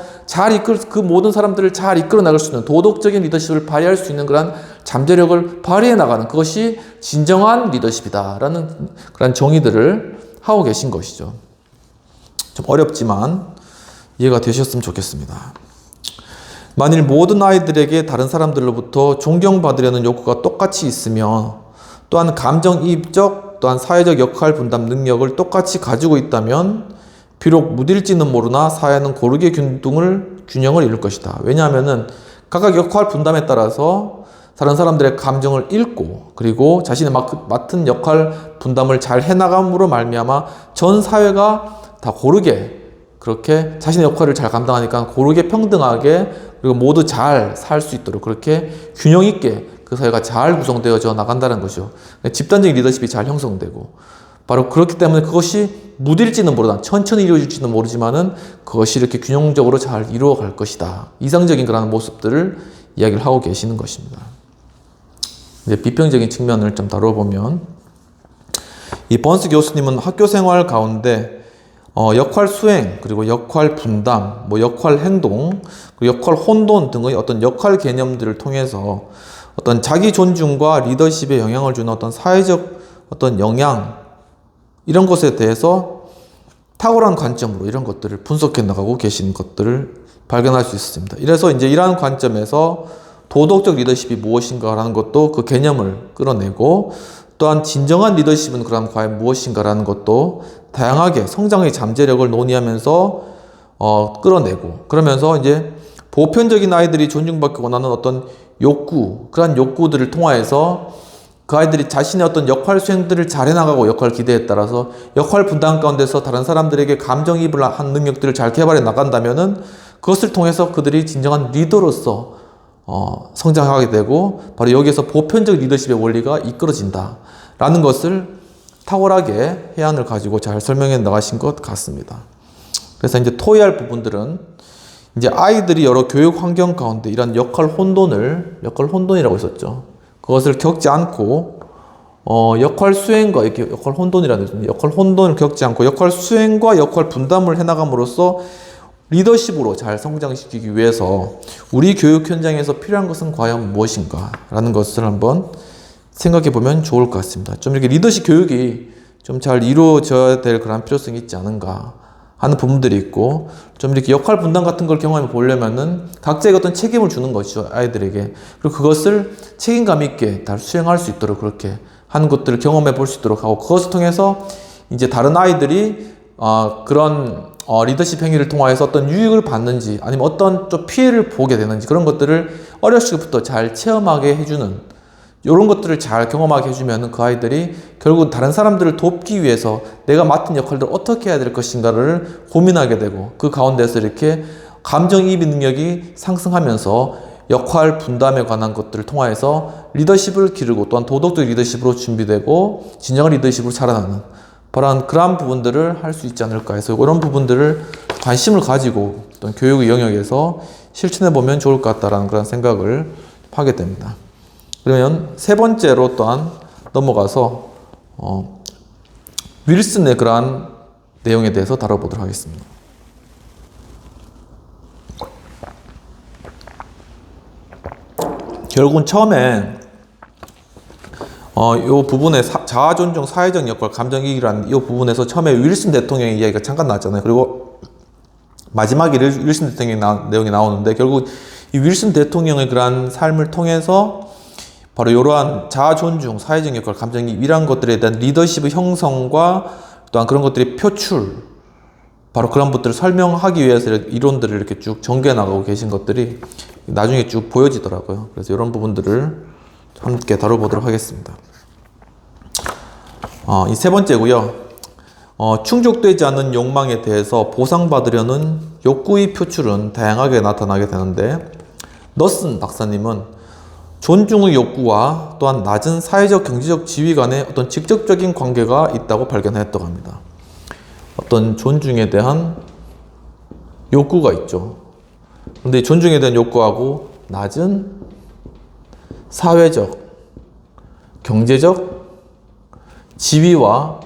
그 모든 사람들을 잘 이끌어 나갈 수 있는 도덕적인 리더십을 발휘할 수 있는 그런 잠재력을 발휘해 나가는, 그것이 진정한 리더십이다라는 그런 정의들을 하고 계신 것이죠. 좀 어렵지만 이해가 되셨으면 좋겠습니다. 만일 모든 아이들에게 다른 사람들로부터 존경받으려는 욕구가 똑같이 있으며, 또한 감정이입적, 또한 사회적 역할 분담 능력을 똑같이 가지고 있다면 비록 무딜지는 모르나 사회는 고르게 균형을 이룰 것이다. 왜냐하면은 각각 역할 분담에 따라서 다른 사람들의 감정을 읽고 그리고 자신의 맡은 역할 분담을 잘 해나감으로 말미암아 전 사회가 다 고르게 그렇게 자신의 역할을 잘 감당하니까 고르게 평등하게 그리고 모두 잘 살 수 있도록 그렇게 균형 있게 그 사회가 잘 구성되어져 나간다는 거죠. 집단적인 리더십이 잘 형성되고 바로 그렇기 때문에 그것이 무딜지는 모르다 천천히 이루어질지는 모르지만은 그것이 이렇게 균형적으로 잘 이루어갈 것이다. 이상적인 그런 모습들을 이야기를 하고 계시는 것입니다. 이제 비평적인 측면을 좀 다뤄보면 이 번스 교수님은 학교 생활 가운데 역할 수행, 그리고 역할 분담, 역할 행동, 그리고 역할 혼돈 등의 어떤 역할 개념들을 통해서 어떤 자기 존중과 리더십에 영향을 주는 어떤 사회적 어떤 영향, 이런 것에 대해서 탁월한 관점으로 이런 것들을 분석해 나가고 계신 것들을 발견할 수 있습니다. 이래서 이제 이러한 관점에서 도덕적 리더십이 무엇인가라는 것도 그 개념을 끌어내고 또한 진정한 리더십은 그럼 과연 무엇인가라는 것도 다양하게 성장의 잠재력을 논의하면서 끌어내고 그러면서 이제 보편적인 아이들이 존중받기 원하는 어떤 욕구, 그러한 욕구들을 통하여서 그 아이들이 자신의 어떤 역할 수행들을 잘 해나가고 역할 기대에 따라서 역할 분담 가운데서 다른 사람들에게 감정이입을 한 능력들을 잘 개발해 나간다면은 그것을 통해서 그들이 진정한 리더로서 성장하게 되고 바로 여기에서 보편적 리더십의 원리가 이끌어진다라는 것을 탁월하게 해안을 가지고 잘 설명해 나가신 것 같습니다. 그래서 이제 토의할 부분들은 이제 아이들이 여러 교육 환경 가운데 이런 역할 혼돈이라고 있었죠. 그것을 겪지 않고 역할 수행과 이렇게 역할 혼돈이라는 거죠. 역할 혼돈을 겪지 않고 역할 수행과 역할 분담을 해나감으로써 리더십으로 잘 성장시키기 위해서 우리 교육 현장에서 필요한 것은 과연 무엇인가 라는 것을 한번 생각해 보면 좋을 것 같습니다. 좀 이렇게 리더십 교육이 좀 잘 이루어져야 될 그런 필요성이 있지 않은가 하는 부분들이 있고 좀 이렇게 역할 분담 같은 걸 경험해 보려면은 각자의 어떤 책임을 주는 것이죠. 아이들에게. 그리고 그것을 책임감 있게 다 수행할 수 있도록 그렇게 하는 것들을 경험해 볼 수 있도록 하고 그것을 통해서 이제 다른 아이들이 그런 리더십 행위를 통하여서 어떤 유익을 받는지 아니면 어떤 좀 피해를 보게 되는지 그런 것들을 어렸을 때부터 잘 체험하게 해주는 이런 것들을 잘 경험하게 해주면 그 아이들이 결국 다른 사람들을 돕기 위해서 내가 맡은 역할들을 어떻게 해야 될 것인가를 고민하게 되고 그 가운데서 이렇게 감정이입 능력이 상승하면서 역할 분담에 관한 것들을 통하여서 리더십을 기르고 또한 도덕적 리더십으로 준비되고 진정한 리더십으로 자라나는 그러한 부분들을 할 수 있지 않을까 해서 이런 부분들을 관심을 가지고 어떤 교육의 영역에서 실천해 보면 좋을 것 같다라는 그런 생각을 하게 됩니다. 그러면 세 번째로 또한 넘어가서 윌슨의 그러한 내용에 대해서 다뤄보도록 하겠습니다. 결국은 처음에 이 부분에 자아 존중, 사회적 역할, 감정이익이라는 이 부분에서 처음에 윌슨 대통령의 이야기가 잠깐 나왔잖아요. 그리고 마지막에 윌슨 대통령의 내용이 나오는데 결국 이 윌슨 대통령의 그러한 삶을 통해서 바로 이러한 자아 존중, 사회적 역할, 감정이익 이러한 것들에 대한 리더십의 형성과 또한 그런 것들의 표출, 바로 그런 것들을 설명하기 위해서 이론들을 이렇게 쭉 전개해 나가고 계신 것들이 나중에 쭉 보여지더라고요. 그래서 이런 부분들을 함께 다뤄보도록 하겠습니다. 이 세 번째고요. 충족되지 않는 욕망에 대해서 보상받으려는 욕구의 표출은 다양하게 나타나게 되는데 너슨 박사님은 존중의 욕구와 또한 낮은 사회적 경제적 지위 간의 어떤 직접적인 관계가 있다고 발견했다고 합니다. 어떤 존중에 대한 욕구가 있죠. 그런데 존중에 대한 욕구하고 낮은 사회적, 경제적 지위와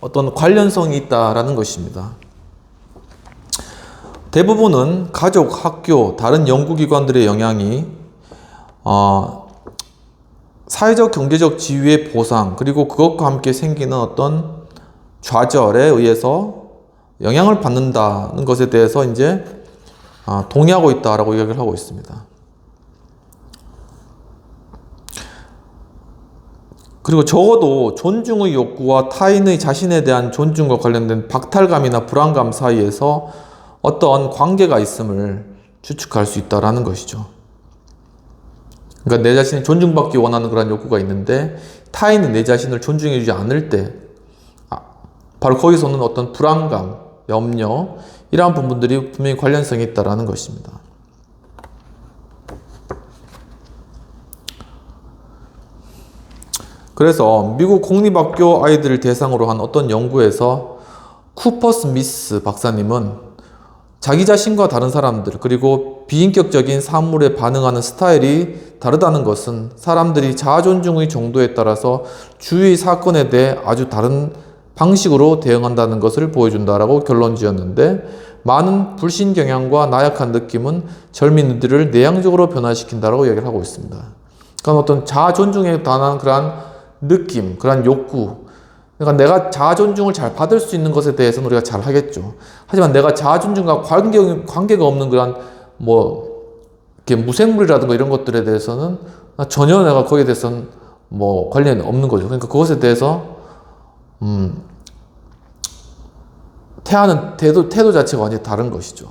어떤 관련성이 있다라는 것입니다. 대부분은 가족, 학교, 다른 연구기관들의 영향이 사회적, 경제적 지위의 보상 그리고 그것과 함께 생기는 어떤 좌절에 의해서 영향을 받는다는 것에 대해서 이제 동의하고 있다라고 이야기를 하고 있습니다. 그리고 적어도 존중의 욕구와 타인의 자신에 대한 존중과 관련된 박탈감이나 불안감 사이에서 어떤 관계가 있음을 추측할 수 있다라는 것이죠. 그러니까 내 자신이 존중받기 원하는 그런 욕구가 있는데 타인이 내 자신을 존중해주지 않을 때 바로 거기서는 어떤 불안감, 염려 이러한 부분들이 분명히 관련성이 있다는 것입니다. 그래서 미국 공립학교 아이들을 대상으로 한 어떤 연구에서 쿠퍼 스미스 박사님은 자기 자신과 다른 사람들 그리고 비인격적인 사물에 반응하는 스타일이 다르다는 것은 사람들이 자아존중의 정도에 따라서 주위 사건에 대해 아주 다른 방식으로 대응한다는 것을 보여준다라고 결론 지었는데, 많은 불신 경향과 나약한 느낌은 젊은이들을 내향적으로 변화시킨다라고 이야기를 하고 있습니다. 그러니까 어떤 자아존중에 관한 그러한 느낌, 그러한 욕구, 그러니까 내가 자아존중을 잘 받을 수 있는 것에 대해서는 우리가 잘 하겠죠. 하지만 내가 자아존중과 관계가 없는 그런 이렇게 무생물이라든가 이런 것들에 대해서는 전혀 내가 거기에 대해서는 관련이 없는 거죠. 그러니까 그것에 대해서 태하는 태도 자체가 완전히 다른 것이죠.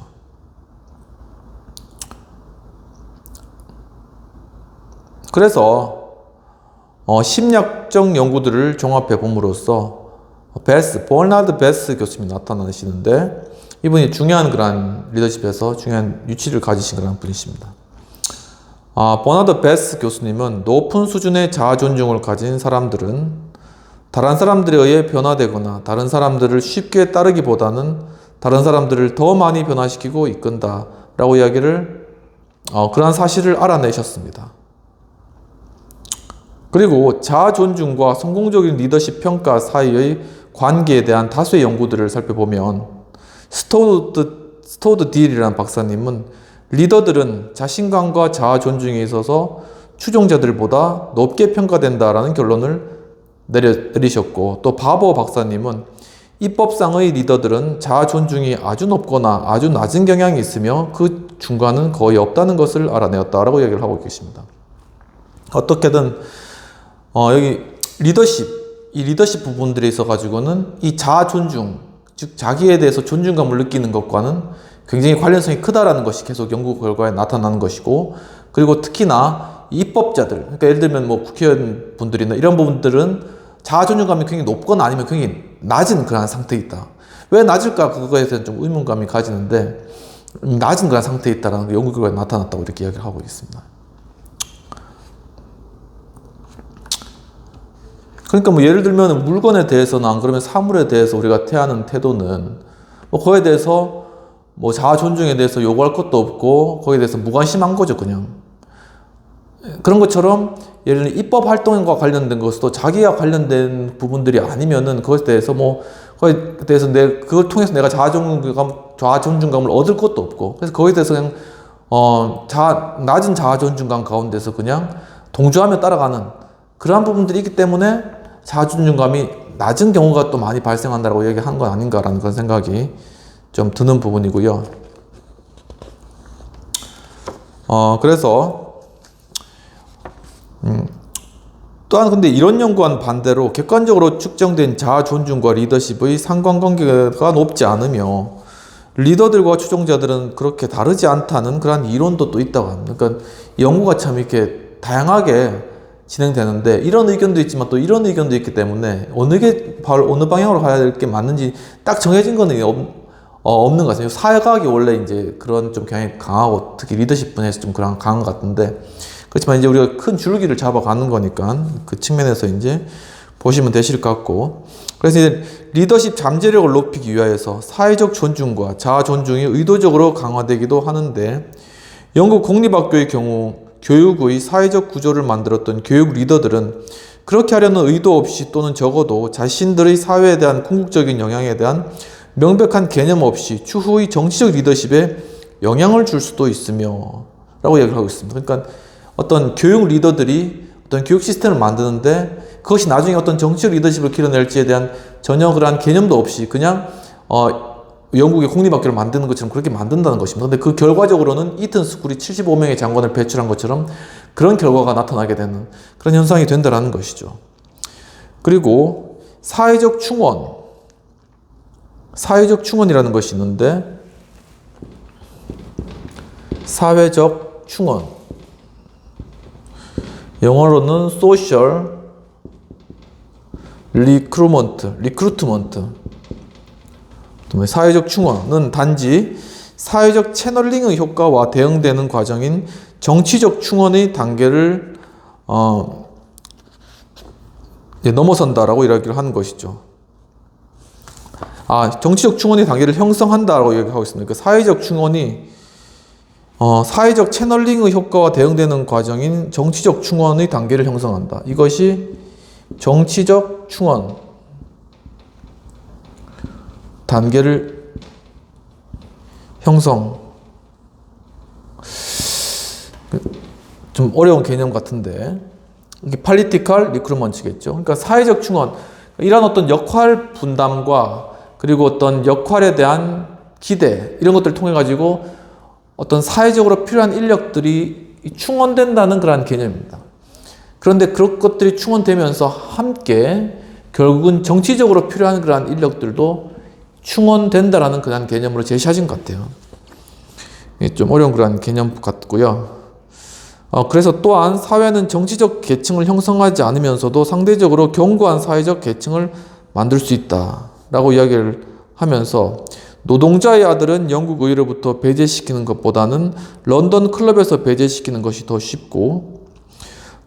그래서 심리학적 연구들을 종합해 봄으로써 버나드 베스 교수님이 나타나시는데, 이분이 중요한 그런 리더십에서 중요한 위치를 가지신 그런 분이십니다. 버나드 베스 교수님은 높은 수준의 자아존중을 가진 사람들은 다른 사람들에 의해 변화되거나 다른 사람들을 쉽게 따르기보다는 다른 사람들을 더 많이 변화시키고 이끈다 라고 이야기를 그러한 사실을 알아내셨습니다. 그리고 자아존중과 성공적인 리더십 평가 사이의 관계에 대한 다수의 연구들을 살펴보면 스토드 딜이라는 박사님은 리더들은 자신감과 자아존중에 있어서 추종자들보다 높게 평가된다라는 결론을 내리셨고, 또 바버 박사님은 입법상의 리더들은 자아존중이 아주 높거나 아주 낮은 경향이 있으며 그 중간은 거의 없다는 것을 알아내었다라고 얘기를 하고 계십니다. 어떻게든 여기 이 리더십 부분들에 있어 가지고는 이 자아존중, 즉 자기에 대해서 존중감을 느끼는 것과는 굉장히 관련성이 크다라는 것이 계속 연구 결과에 나타나는 것이고, 그리고 특히나 입법자들, 그러니까 예를 들면 국회의원 분들이나 이런 부분들은 자아존중감이 굉장히 높거나 아니면 굉장히 낮은 그런 상태에 있다. 왜 낮을까? 그거에 대해서 좀 의문감이 가지는데, 낮은 그런 상태에 있다라는 연구 결과에 나타났다고 이렇게 이야기를 하고 있습니다. 그러니까 예를 들면 물건에 대해서나 안 그러면 사물에 대해서 우리가 태하는 태도는 그거에 대해서 자아존중에 대해서 요구할 것도 없고 거기에 대해서 무관심한 거죠, 그냥. 그런 것처럼 예를 들면 입법 활동과 관련된 것도 자기와 관련된 부분들이 아니면은 그것에 대해서 거기에 대해서 그걸 통해서 내가 자아존중감을 얻을 것도 없고, 그래서 거기에 대해서 그냥 낮은 자아존중감 가운데서 그냥 동조하며 따라가는 그러한 부분들이 있기 때문에 자아존중감이 낮은 경우가 또 많이 발생한다고 얘기한 건 아닌가라는 그런 생각이 좀 드는 부분이고요. 그래서 또한 근데 이런 연구와는 반대로 객관적으로 측정된 자아존중과 리더십의 상관관계가 높지 않으며 리더들과 추종자들은 그렇게 다르지 않다는 그런 이론도 또 있다고 합니다. 그러니까 연구가 참 이렇게 다양하게 진행되는데 이런 의견도 있지만 또 이런 의견도 있기 때문에 어느 방향으로 가야 될 게 맞는지 딱 정해진 거는 없는 것 같아요. 사회과학이 원래 이제 그런 좀 경향이 강하고 특히 리더십 분야에서 좀 그런 강한 것 같은데, 그렇지만 이제 우리가 큰 줄기를 잡아가는 거니까 그 측면에서 이제 보시면 되실 것 같고, 그래서 이제 리더십 잠재력을 높이기 위하여서 사회적 존중과 자아 존중이 의도적으로 강화되기도 하는데, 영국 공립학교의 경우 교육의 사회적 구조를 만들었던 교육 리더들은 그렇게 하려는 의도 없이 또는 적어도 자신들의 사회에 대한 궁극적인 영향에 대한 명백한 개념 없이 추후의 정치적 리더십에 영향을 줄 수도 있으며 라고 얘기를 하고 있습니다. 그러니까 어떤 교육 리더들이 어떤 교육 시스템을 만드는데 그것이 나중에 어떤 정치적 리더십을 길러낼지에 대한 전혀 그러한 개념도 없이 그냥 영국의 공립학교를 만드는 것처럼 그렇게 만든다는 것입니다. 근데 그 결과적으로는 이튼 스쿨이 75명의 장관을 배출한 것처럼 그런 결과가 나타나게 되는 그런 현상이 된다는 것이죠. 그리고 사회적 충원이라는 것이 있는데, 사회적 충원. 영어로는 social recruitment. 사회적 충원은 단지 사회적 채널링의 효과와 대응되는 과정인 정치적 충원의 단계를 넘어선다라고 이야기를 하는 것이죠. 정치적 충원의 단계를 형성한다라고 얘기하고 있습니다. 그 사회적 충원이 사회적 채널링의 효과와 대응되는 과정인 정치적 충원의 단계를 형성한다. 이것이 정치적 충원 단계를 형성. 좀 어려운 개념 같은데 이게 political recruitment겠죠. 그러니까 사회적 충원, 이런 어떤 역할 분담과 그리고 어떤 역할에 대한 기대, 이런 것들을 통해 가지고 어떤 사회적으로 필요한 인력들이 충원된다는 그런 개념입니다. 그런데 그런 것들이 충원되면서 함께 결국은 정치적으로 필요한 그러한 인력들도 충원된다라는 그런 개념으로 제시하신 것 같아요. 좀 어려운 그런 개념 같고요. 그래서 또한 사회는 정치적 계층을 형성하지 않으면서도 상대적으로 견고한 사회적 계층을 만들 수 있다라고 이야기를 하면서, 노동자의 아들은 영국 의회로부터 배제시키는 것보다는 런던 클럽에서 배제시키는 것이 더 쉽고,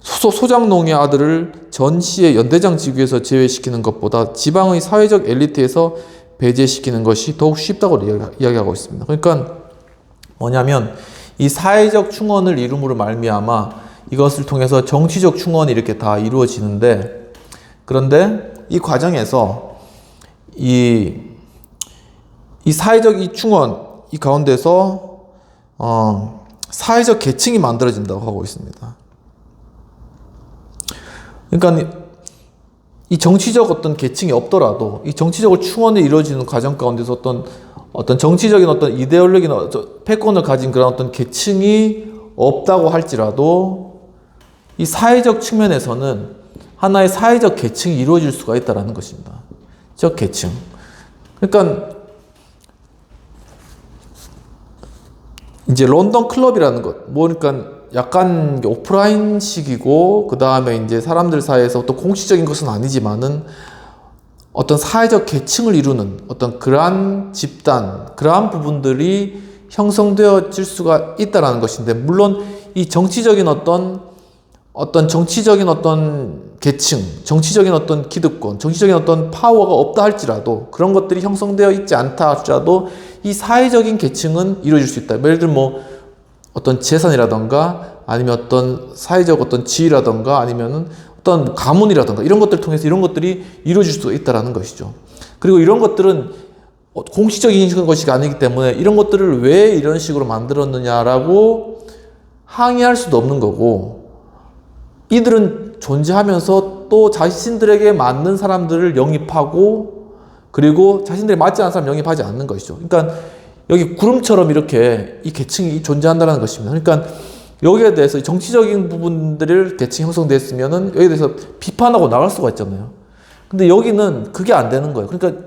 소장농의 아들을 전시의 연대장 지구에서 제외시키는 것보다 지방의 사회적 엘리트에서 배제시키는 것이 더욱 쉽다고 이야기하고 있습니다. 그러니까 뭐냐면 이 사회적 충원을 이룸으로 말미암아 이것을 통해서 정치적 충원이 이렇게 다 이루어지는데, 그런데 이 과정에서 이 사회적 이 충원 이 가운데서 사회적 계층이 만들어진다고 하고 있습니다. 그러니까 이 정치적 어떤 계층이 없더라도 이 정치적으로 충원이 이루어지는 과정 가운데서 어떤 정치적인 어떤 이데올로기나 패권을 가진 그런 어떤 계층이 없다고 할지라도 이 사회적 측면에서는 하나의 사회적 계층이 이루어질 수가 있다는 것입니다. 적 계층. 그러니까 이제 런던 클럽이라는 것, 그러니까 약간 오프라인식이고, 그 다음에 이제 사람들 사이에서 어떤 공식적인 것은 아니지만은 어떤 사회적 계층을 이루는 어떤 그러한 집단, 그러한 부분들이 형성되어질 수가 있다라는 것인데, 물론 이 정치적인 어떤 정치적인 어떤 계층, 정치적인 어떤 기득권, 정치적인 어떤 파워가 없다 할지라도, 그런 것들이 형성되어 있지 않다 할지라도 이 사회적인 계층은 이루어질 수 있다. 예를 들면 어떤 재산이라던가 아니면 어떤 사회적 어떤 지위라던가 아니면은 어떤 가문이라던가 이런 것들을 통해서 이런 것들이 이루어질 수 있다라는 것이죠. 그리고 이런 것들은 공식적인 것이 아니기 때문에 이런 것들을 왜 이런 식으로 만들었느냐라고 항의할 수도 없는 거고, 이들은 존재하면서 또 자신들에게 맞는 사람들을 영입하고, 그리고 자신들이 맞지 않는 사람 영입하지 않는 것이죠. 그러니까 여기 구름처럼 이렇게 이 계층이 존재한다는 것입니다. 그러니까 여기에 대해서 정치적인 부분들을 계층이 형성됐으면은 여기에 대해서 비판하고 나갈 수가 있잖아요. 근데 여기는 그게 안 되는 거예요. 그러니까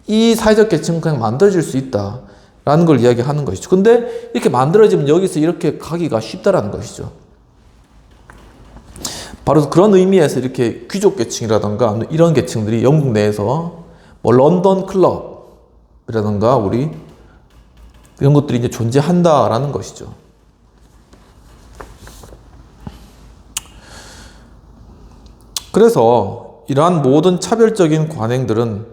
이 사회적 계층은 그냥 만들어질 수 있다라는 걸 이야기하는 것이죠. 근데 이렇게 만들어지면 여기서 이렇게 가기가 쉽다라는 것이죠. 바로 그런 의미에서 이렇게 귀족 계층이라던가 이런 계층들이 영국 내에서 뭐 런던 클럽이라던가 이런 것들이 이제 존재한다라는 것이죠. 그래서 이러한 모든 차별적인 관행들은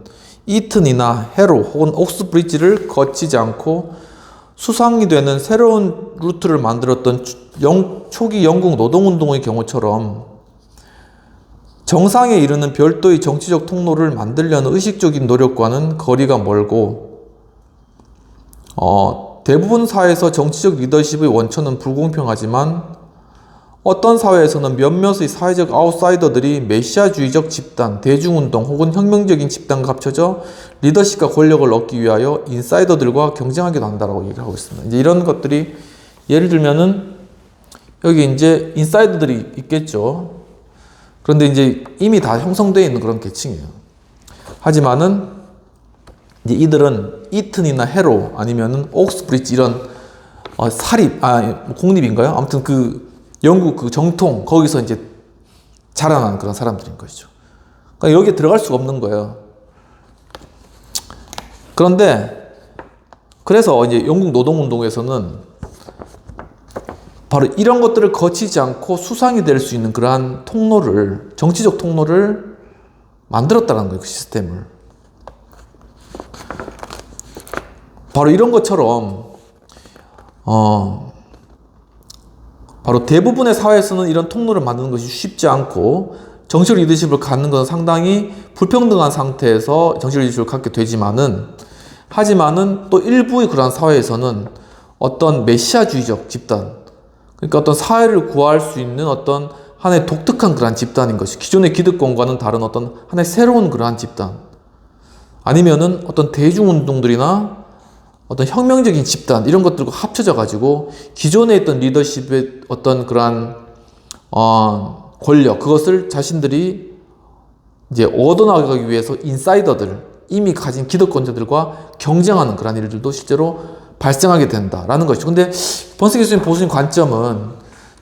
이튼이나 해로 혹은 옥스브리지를 거치지 않고 수상이 되는 새로운 루트를 만들었던 초기 영국 노동운동의 경우처럼 정상에 이르는 별도의 정치적 통로를 만들려는 의식적인 노력과는 거리가 멀고, 대부분 사회에서 정치적 리더십의 원천은 불공평하지만 어떤 사회에서는 몇몇의 사회적 아웃사이더들이 메시아주의적 집단, 대중운동 혹은 혁명적인 집단과 합쳐져 리더십과 권력을 얻기 위하여 인사이더들과 경쟁하기도 한다라고 얘기를 하고 있습니다. 이제 이런 것들이 예를 들면은 여기 이제 인사이더들이 있겠죠. 그런데 이제 이미 다 형성되어 있는 그런 계층이에요. 하지만은 이제 이들은 이튼이나 해로 아니면은 옥스브리지 이런 공립인가요? 아무튼 그 영국 그 정통, 거기서 이제 자라난 그런 사람들인 것이죠. 그러니까 여기에 들어갈 수가 없는 거예요. 그런데, 그래서 이제 영국 노동운동에서는 바로 이런 것들을 거치지 않고 수상이 될 수 있는 그러한 통로를, 정치적 통로를 만들었다는 거예요, 그 시스템을. 바로 이런 것처럼, 바로 대부분의 사회에서는 이런 통로를 만드는 것이 쉽지 않고, 정치적 리더십을 갖는 것은 상당히 불평등한 상태에서 정치적 리더십을 갖게 하지만은 또 일부의 그러한 사회에서는 어떤 메시아주의적 집단, 그러니까 어떤 사회를 구할 수 있는 어떤 하나의 독특한 그러한 집단인 것이, 기존의 기득권과는 다른 어떤 하나의 새로운 그러한 집단, 아니면은 어떤 대중운동들이나 어떤 혁명적인 집단, 이런 것들과 합쳐져 가지고 기존에 있던 리더십의 어떤 그러한 권력, 그것을 자신들이 이제 얻어나가기 위해서 인사이더들, 이미 가진 기득권자들과 경쟁하는 그런 일들도 실제로 발생하게 된다라는 것이죠. 근데 번스 교수님 보시는 관점은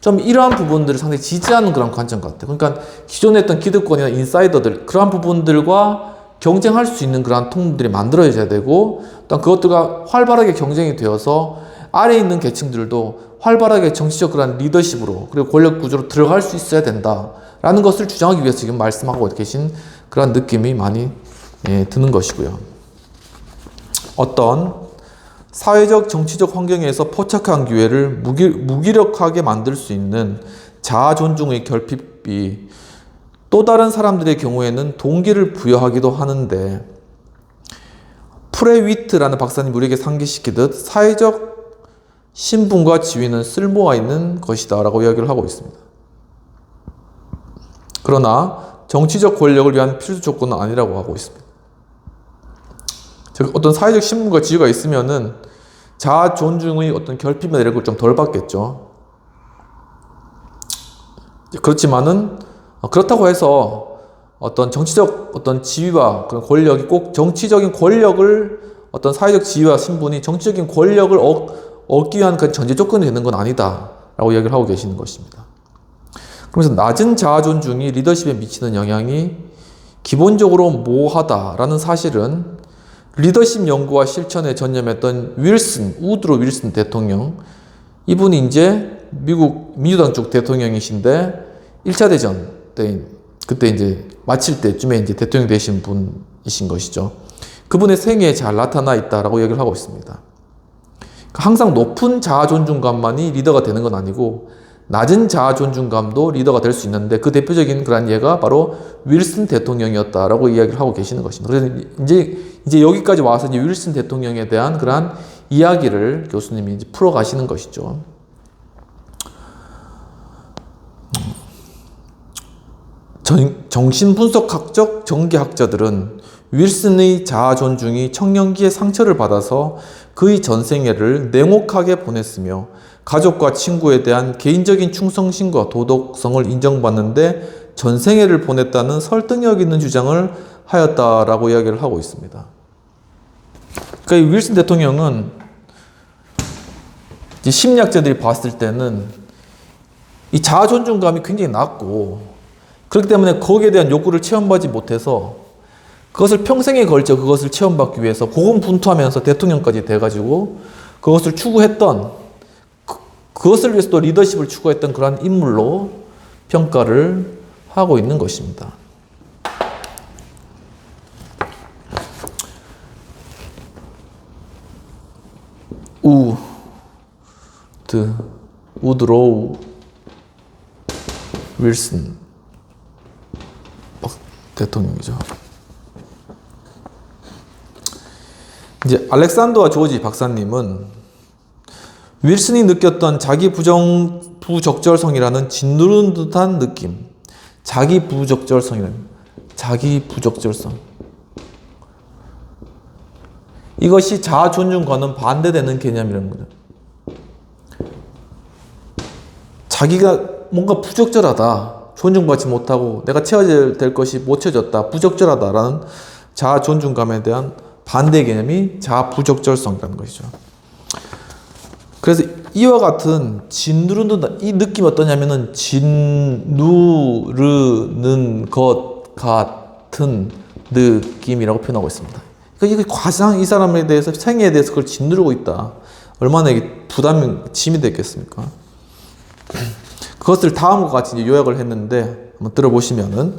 좀 이러한 부분들을 상당히 지지하는 그런 관점 같아요. 그러니까 기존에 했던 기득권이나 인사이더들, 그러한 부분들과 경쟁할 수 있는 그러한 통로들이 만들어져야 되고, 또 그것들과 활발하게 경쟁이 되어서 아래에 있는 계층들도 활발하게 정치적 그러한 리더십으로, 그리고 권력 구조로 들어갈 수 있어야 된다라는 것을 주장하기 위해서 지금 말씀하고 계신 그런 느낌이 많이 드는 것이고요. 어떤 사회적 정치적 환경에서 포착한 기회를 무기력하게 만들 수 있는 자아 존중의 결핍이 또 다른 사람들의 경우에는 동기를 부여하기도 하는데, 프레위트라는 박사님 우리에게 상기시키듯 사회적 신분과 지위는 쓸모가 있는 것이다 라고 이야기를 하고 있습니다. 그러나 정치적 권력을 위한 필수 조건은 아니라고 하고 있습니다. 즉, 어떤 사회적 신분과 지위가 있으면은 자아 존중의 어떤 결핍이나 이런 걸 좀 덜 받겠죠. 그렇지만은, 그렇다고 해서 어떤 정치적 어떤 지위와 그런 권력이 꼭 정치적인 권력을, 어떤 사회적 지위와 신분이 정치적인 권력을 얻기 위한 그 전제 조건이 되는 건 아니다 라고 이야기를 하고 계시는 것입니다. 그러면서 낮은 자아 존중이 리더십에 미치는 영향이 기본적으로 모호하다라는 사실은 리더십 연구와 실천에 전념했던 우드로 윌슨 대통령, 이분이 이제 미국 민주당 쪽 대통령이신데 1차 대전 때, 그때 이제 마칠 때쯤에 이제 대통령 되신 분이신 것이죠. 그분의 생애에 잘 나타나 있다라고 얘기를 하고 있습니다. 항상 높은 자아 존중감만이 리더가 되는 건 아니고, 낮은 자아 존중감도 리더가 될 수 있는데, 그 대표적인 그런 예가 바로 윌슨 대통령이었다라고 이야기를 하고 계시는 것입니다. 그래서 이제 여기까지 와서 이제 윌슨 대통령에 대한 그러한 이야기를 교수님이 이제 풀어 가시는 것이죠. 정신분석학적 전개학자들은 윌슨의 자아 존중이 청년기에 상처를 받아서 그의 전생애를 냉혹하게 보냈으며, 가족과 친구에 대한 개인적인 충성심과 도덕성을 인정받는데 전생애를 보냈다는 설득력 있는 주장을 하였다라고 이야기를 하고 있습니다. 그러니까 이 윌슨 대통령은 이제 심리학자들이 봤을 때는 이 자아 존중감이 굉장히 낮고, 그렇기 때문에 거기에 대한 욕구를 체험받지 못해서 그것을 평생에 걸쳐 그것을 체험받기 위해서 고군분투하면서 대통령까지 돼가지고 그것을 추구했던, 그것을 위해서 또 리더십을 추구했던 그러한 인물로 평가를 하고 있는 것입니다. 우드로우 윌슨 대통령이죠. 이제 알렉산더와 조지 박사님은 윌슨이 느꼈던 자기 부적절성이라는 짓누르는 듯한 느낌, 자기 부적절성, 이것이 자아 존중과는 반대되는 개념이라는 거죠. 자기가 뭔가 부적절하다, 존중받지 못하고 내가 채워야 될 것이 못 채워졌다, 부적절하다라는 자아 존중감에 대한 반대 개념이 자아 부적절성이라는 것이죠. 그래서 이와 같은 짓누른다. 이 느낌이 어떠냐면은 짓누르는 것 같은 느낌이라고 표현하고 있습니다. 그러니까 이게 가장 이 사람에 대해서, 생애에 대해서 그걸 짓누르고 있다. 얼마나 이게 부담이, 짐이 됐겠습니까? 그것을 다음과 같이 이제 요약을 했는데, 한번 들어보시면은,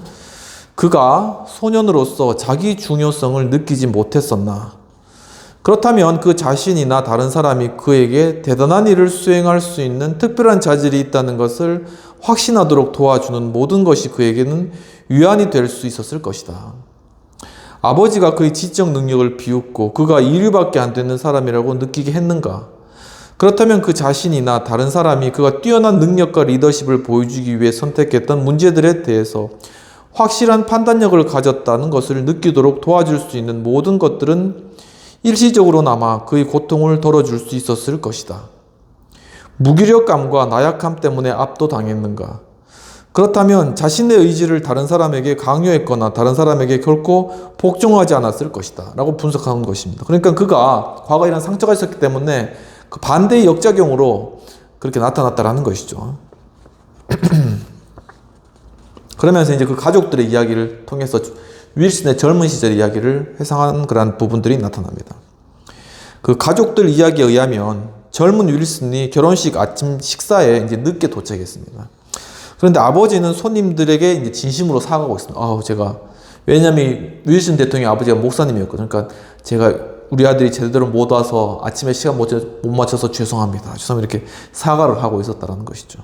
그가 소년으로서 자기 중요성을 느끼지 못했었나? 그렇다면 그 자신이나 다른 사람이 그에게 대단한 일을 수행할 수 있는 특별한 자질이 있다는 것을 확신하도록 도와주는 모든 것이 그에게는 위안이 될 수 있었을 것이다. 아버지가 그의 지적 능력을 비웃고 그가 이류밖에 안 되는 사람이라고 느끼게 했는가? 그렇다면 그 자신이나 다른 사람이 그가 뛰어난 능력과 리더십을 보여주기 위해 선택했던 문제들에 대해서 확실한 판단력을 가졌다는 것을 느끼도록 도와줄 수 있는 모든 것들은 일시적으로나마 그의 고통을 덜어줄 수 있었을 것이다. 무기력감과 나약함 때문에 압도당했는가? 그렇다면 자신의 의지를 다른 사람에게 강요했거나 다른 사람에게 결코 복종하지 않았을 것이다 라고 분석하는 것입니다. 그러니까 그가 과거에 이런 상처가 있었기 때문에 그 반대의 역작용으로 그렇게 나타났다라는 것이죠. 그러면서 이제 그 가족들의 이야기를 통해서 윌슨의 젊은 시절 이야기를 회상하는 그러한 부분들이 나타납니다. 그 가족들 이야기에 의하면 젊은 윌슨이 결혼식 아침 식사에 이제 늦게 도착했습니다. 그런데 아버지는 손님들에게 이제 진심으로 사과하고 있습니다. 왜냐면 윌슨 대통령의 아버지가 목사님이었거든요. 그러니까 제가 우리 아들이 제대로 못 와서 아침에 시간 못 맞춰서 죄송합니다. 이렇게 사과를 하고 있었다는 것이죠.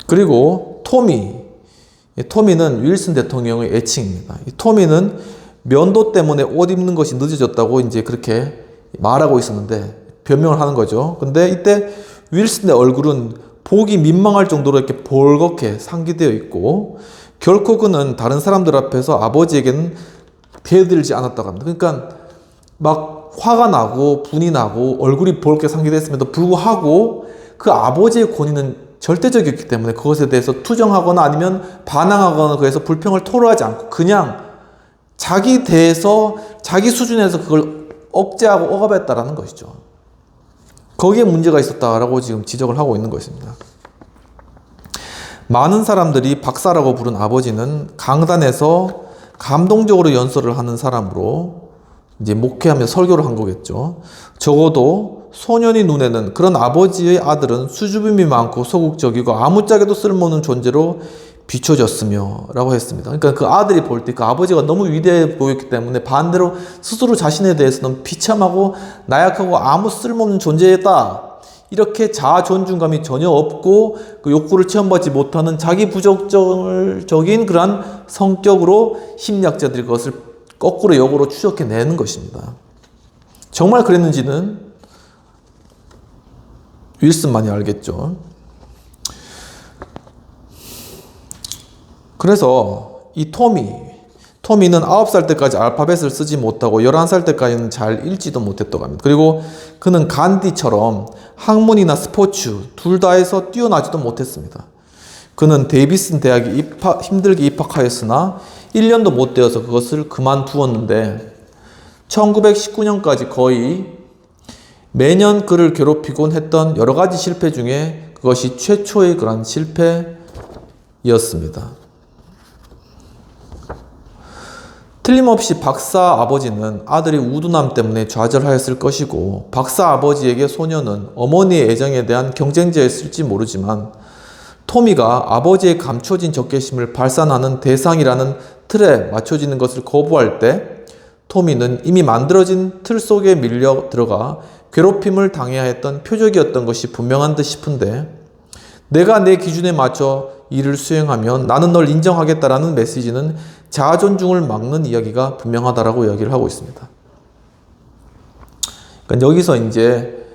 그리고 토미는 윌슨 대통령의 애칭입니다. 이 토미는 면도 때문에 옷 입는 것이 늦어졌다고 이제 그렇게 말하고 있었는데 변명을 하는 거죠. 근데 이때 윌슨의 얼굴은 보기 민망할 정도로 이렇게 벌겋게 상기되어 있고 결코 그는 다른 사람들 앞에서 아버지에게는 대들지 않았다고 합니다. 그러니까 막 화가 나고 분이 나고 얼굴이 벌겋게 상기됐음에도 불구하고 그 아버지의 권위는 절대적이었기 때문에 그것에 대해서 투정하거나 아니면 반항하거나 그래서 불평을 토로하지 않고 그냥 자기 대해서 자기 수준에서 그걸 억제하고 억압했다라는 것이죠. 거기에 문제가 있었다라고 지금 지적을 하고 있는 것입니다. 많은 사람들이 박사라고 부른 아버지는 강단에서 감동적으로 연설을 하는 사람으로 이제 목회하며 설교를 한 거겠죠. 적어도 소년이 눈에는 그런 아버지의 아들은 수줍음이 많고 소극적이고 아무짝에도 쓸모없는 존재로 비춰졌으며 라고 했습니다. 그러니까 그 아들이 볼 때 그 아버지가 너무 위대해 보였기 때문에 반대로 스스로 자신에 대해서는 비참하고 나약하고 아무 쓸모없는 존재였다. 이렇게 자아 존중감이 전혀 없고 그 욕구를 체험받지 못하는 자기 부적절적인 그러한 성격으로 심리학자들이 그것을 거꾸로 역으로 추적해내는 것입니다. 정말 그랬는지는 윌슨만이 알겠죠. 그래서 이 토미는 9살 때까지 알파벳을 쓰지 못하고 11살 때까지는 잘 읽지도 못했다고 합니다. 그리고 그는 간디처럼 학문이나 스포츠 둘 다에서 뛰어나지도 못했습니다. 그는 데이비슨 대학에 힘들게 입학하였으나 1년도 못 되어서 그것을 그만두었는데 1919년까지 거의 매년 그를 괴롭히곤 했던 여러 가지 실패 중에 그것이 최초의 그런 실패였습니다. 틀림없이 박사 아버지는 아들의 우둔함 때문에 좌절하였을 것이고 박사 아버지에게 소년은 어머니의 애정에 대한 경쟁자였을지 모르지만 토미가 아버지의 감춰진 적개심을 발산하는 대상이라는 틀에 맞춰지는 것을 거부할 때 토미는 이미 만들어진 틀 속에 밀려 들어가 괴롭힘을 당해야 했던 표적이었던 것이 분명한 듯 싶은데 내가 내 기준에 맞춰 일을 수행하면 나는 널 인정하겠다라는 메시지는 자아 존중을 막는 이야기가 분명하다라고 이야기를 하고 있습니다. 그러니까 여기서 이제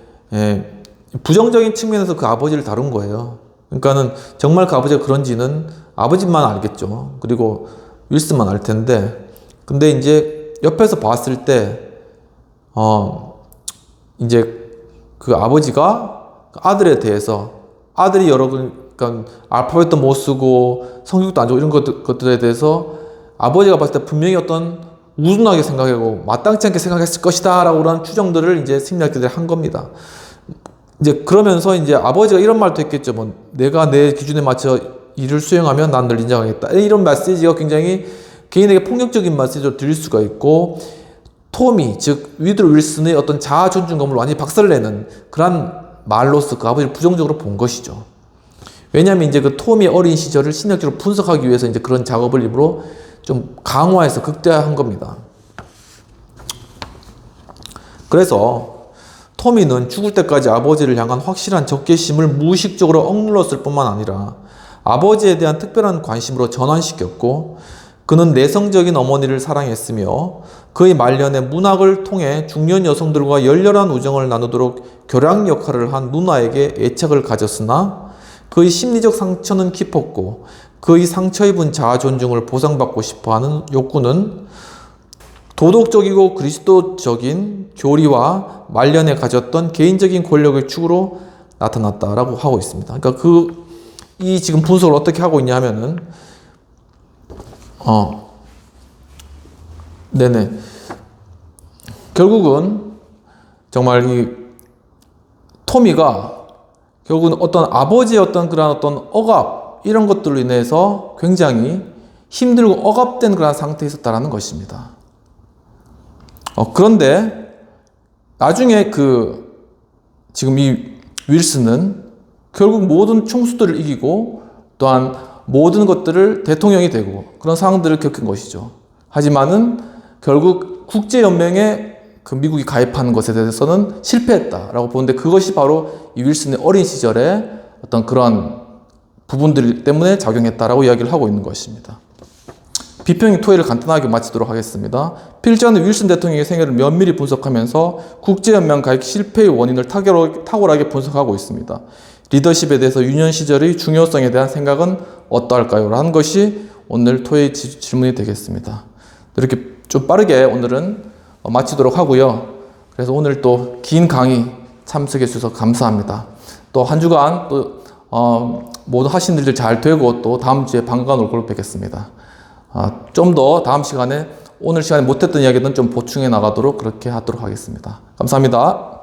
부정적인 측면에서 그 아버지를 다룬 거예요. 그러니까는 정말 그 아버지가 그런지는 아버지만 알겠죠. 그리고 윌슨만 알 텐데, 근데 이제 옆에서 봤을 때 이제 그 아버지가 아들에 대해서 아들이 그러니까 알파벳도 못 쓰고 성격도 안 좋고 이런 것들에 대해서 아버지가 봤을 때 분명히 어떤 우둔하게 생각하고 마땅치 않게 생각했을 것이다 라고 그런 추정들을 이제 심리학자들이 한 겁니다. 이제 그러면서 이제 아버지가 이런 말도 했겠죠. 뭐 내가 내 기준에 맞춰 일을 수행하면 난 널 인정하겠다. 이런 메시지가 굉장히 개인에게 폭력적인 메시지로 들릴 수가 있고, 토미, 즉 위드로 윌슨의 어떤 자아 존중감을 완전히 박살내는 그런 말로서 그 아버지를 부정적으로 본 것이죠. 왜냐하면 이제 그 토미의 어린 시절을 심리학적으로 분석하기 위해서 이제 그런 작업을 일부러 좀 강화해서 극대화한 겁니다. 그래서 토미는 죽을 때까지 아버지를 향한 확실한 적개심을 무의식적으로 억눌렀을 뿐만 아니라 아버지에 대한 특별한 관심으로 전환시켰고, 그는 내성적인 어머니를 사랑했으며 그의 말년에 문학을 통해 중년 여성들과 열렬한 우정을 나누도록 교량 역할을 한 누나에게 애착을 가졌으나 그의 심리적 상처는 깊었고 그의 상처 입은 자아 존중을 보상받고 싶어하는 욕구는 도덕적이고 그리스도적인 교리와 말년에 가졌던 개인적인 권력의 축으로 나타났다라고 하고 있습니다. 그러니까 이 지금 분석을 어떻게 하고 있냐 하면은, 결국은 정말 이 토미가 결국은 어떤 아버지의 어떤 그런 어떤 억압, 이런 것들로 인해서 굉장히 힘들고 억압된 그런 상태에 있었다라는 것입니다. 그런데 나중에 지금 이 윌슨은 결국 모든 총수들을 이기고 또한 모든 것들을 대통령이 되고 그런 상황들을 겪은 것이죠. 하지만은 결국 국제연맹에 미국이 가입하는 것에 대해서는 실패했다라고 보는데, 그것이 바로 이 윌슨의 어린 시절에 어떤 그런 부분들 때문에 작용했다라고 이야기를 하고 있는 것입니다. 비평 토의를 간단하게 마치도록 하겠습니다. 필자는 윌슨 대통령의 생애를 면밀히 분석하면서 국제연맹 가입 실패의 원인을 탁월하게 분석하고 있습니다. 리더십에 대해서 유년 시절의 중요성에 대한 생각은 어떠할까요? 라는 것이 오늘 토의 질문이 되겠습니다. 이렇게 좀 빠르게 오늘은 마치도록 하고요. 그래서 오늘 또 긴 강의 참석해 주셔서 감사합니다. 또 한 주간 또 모든 하신 일들 잘 되고 또 다음 주에 반가운 얼굴로 뵙겠습니다. 좀 더 다음 시간에 오늘 시간에 못했던 이야기는 좀 보충해 나가도록 그렇게 하도록 하겠습니다. 감사합니다.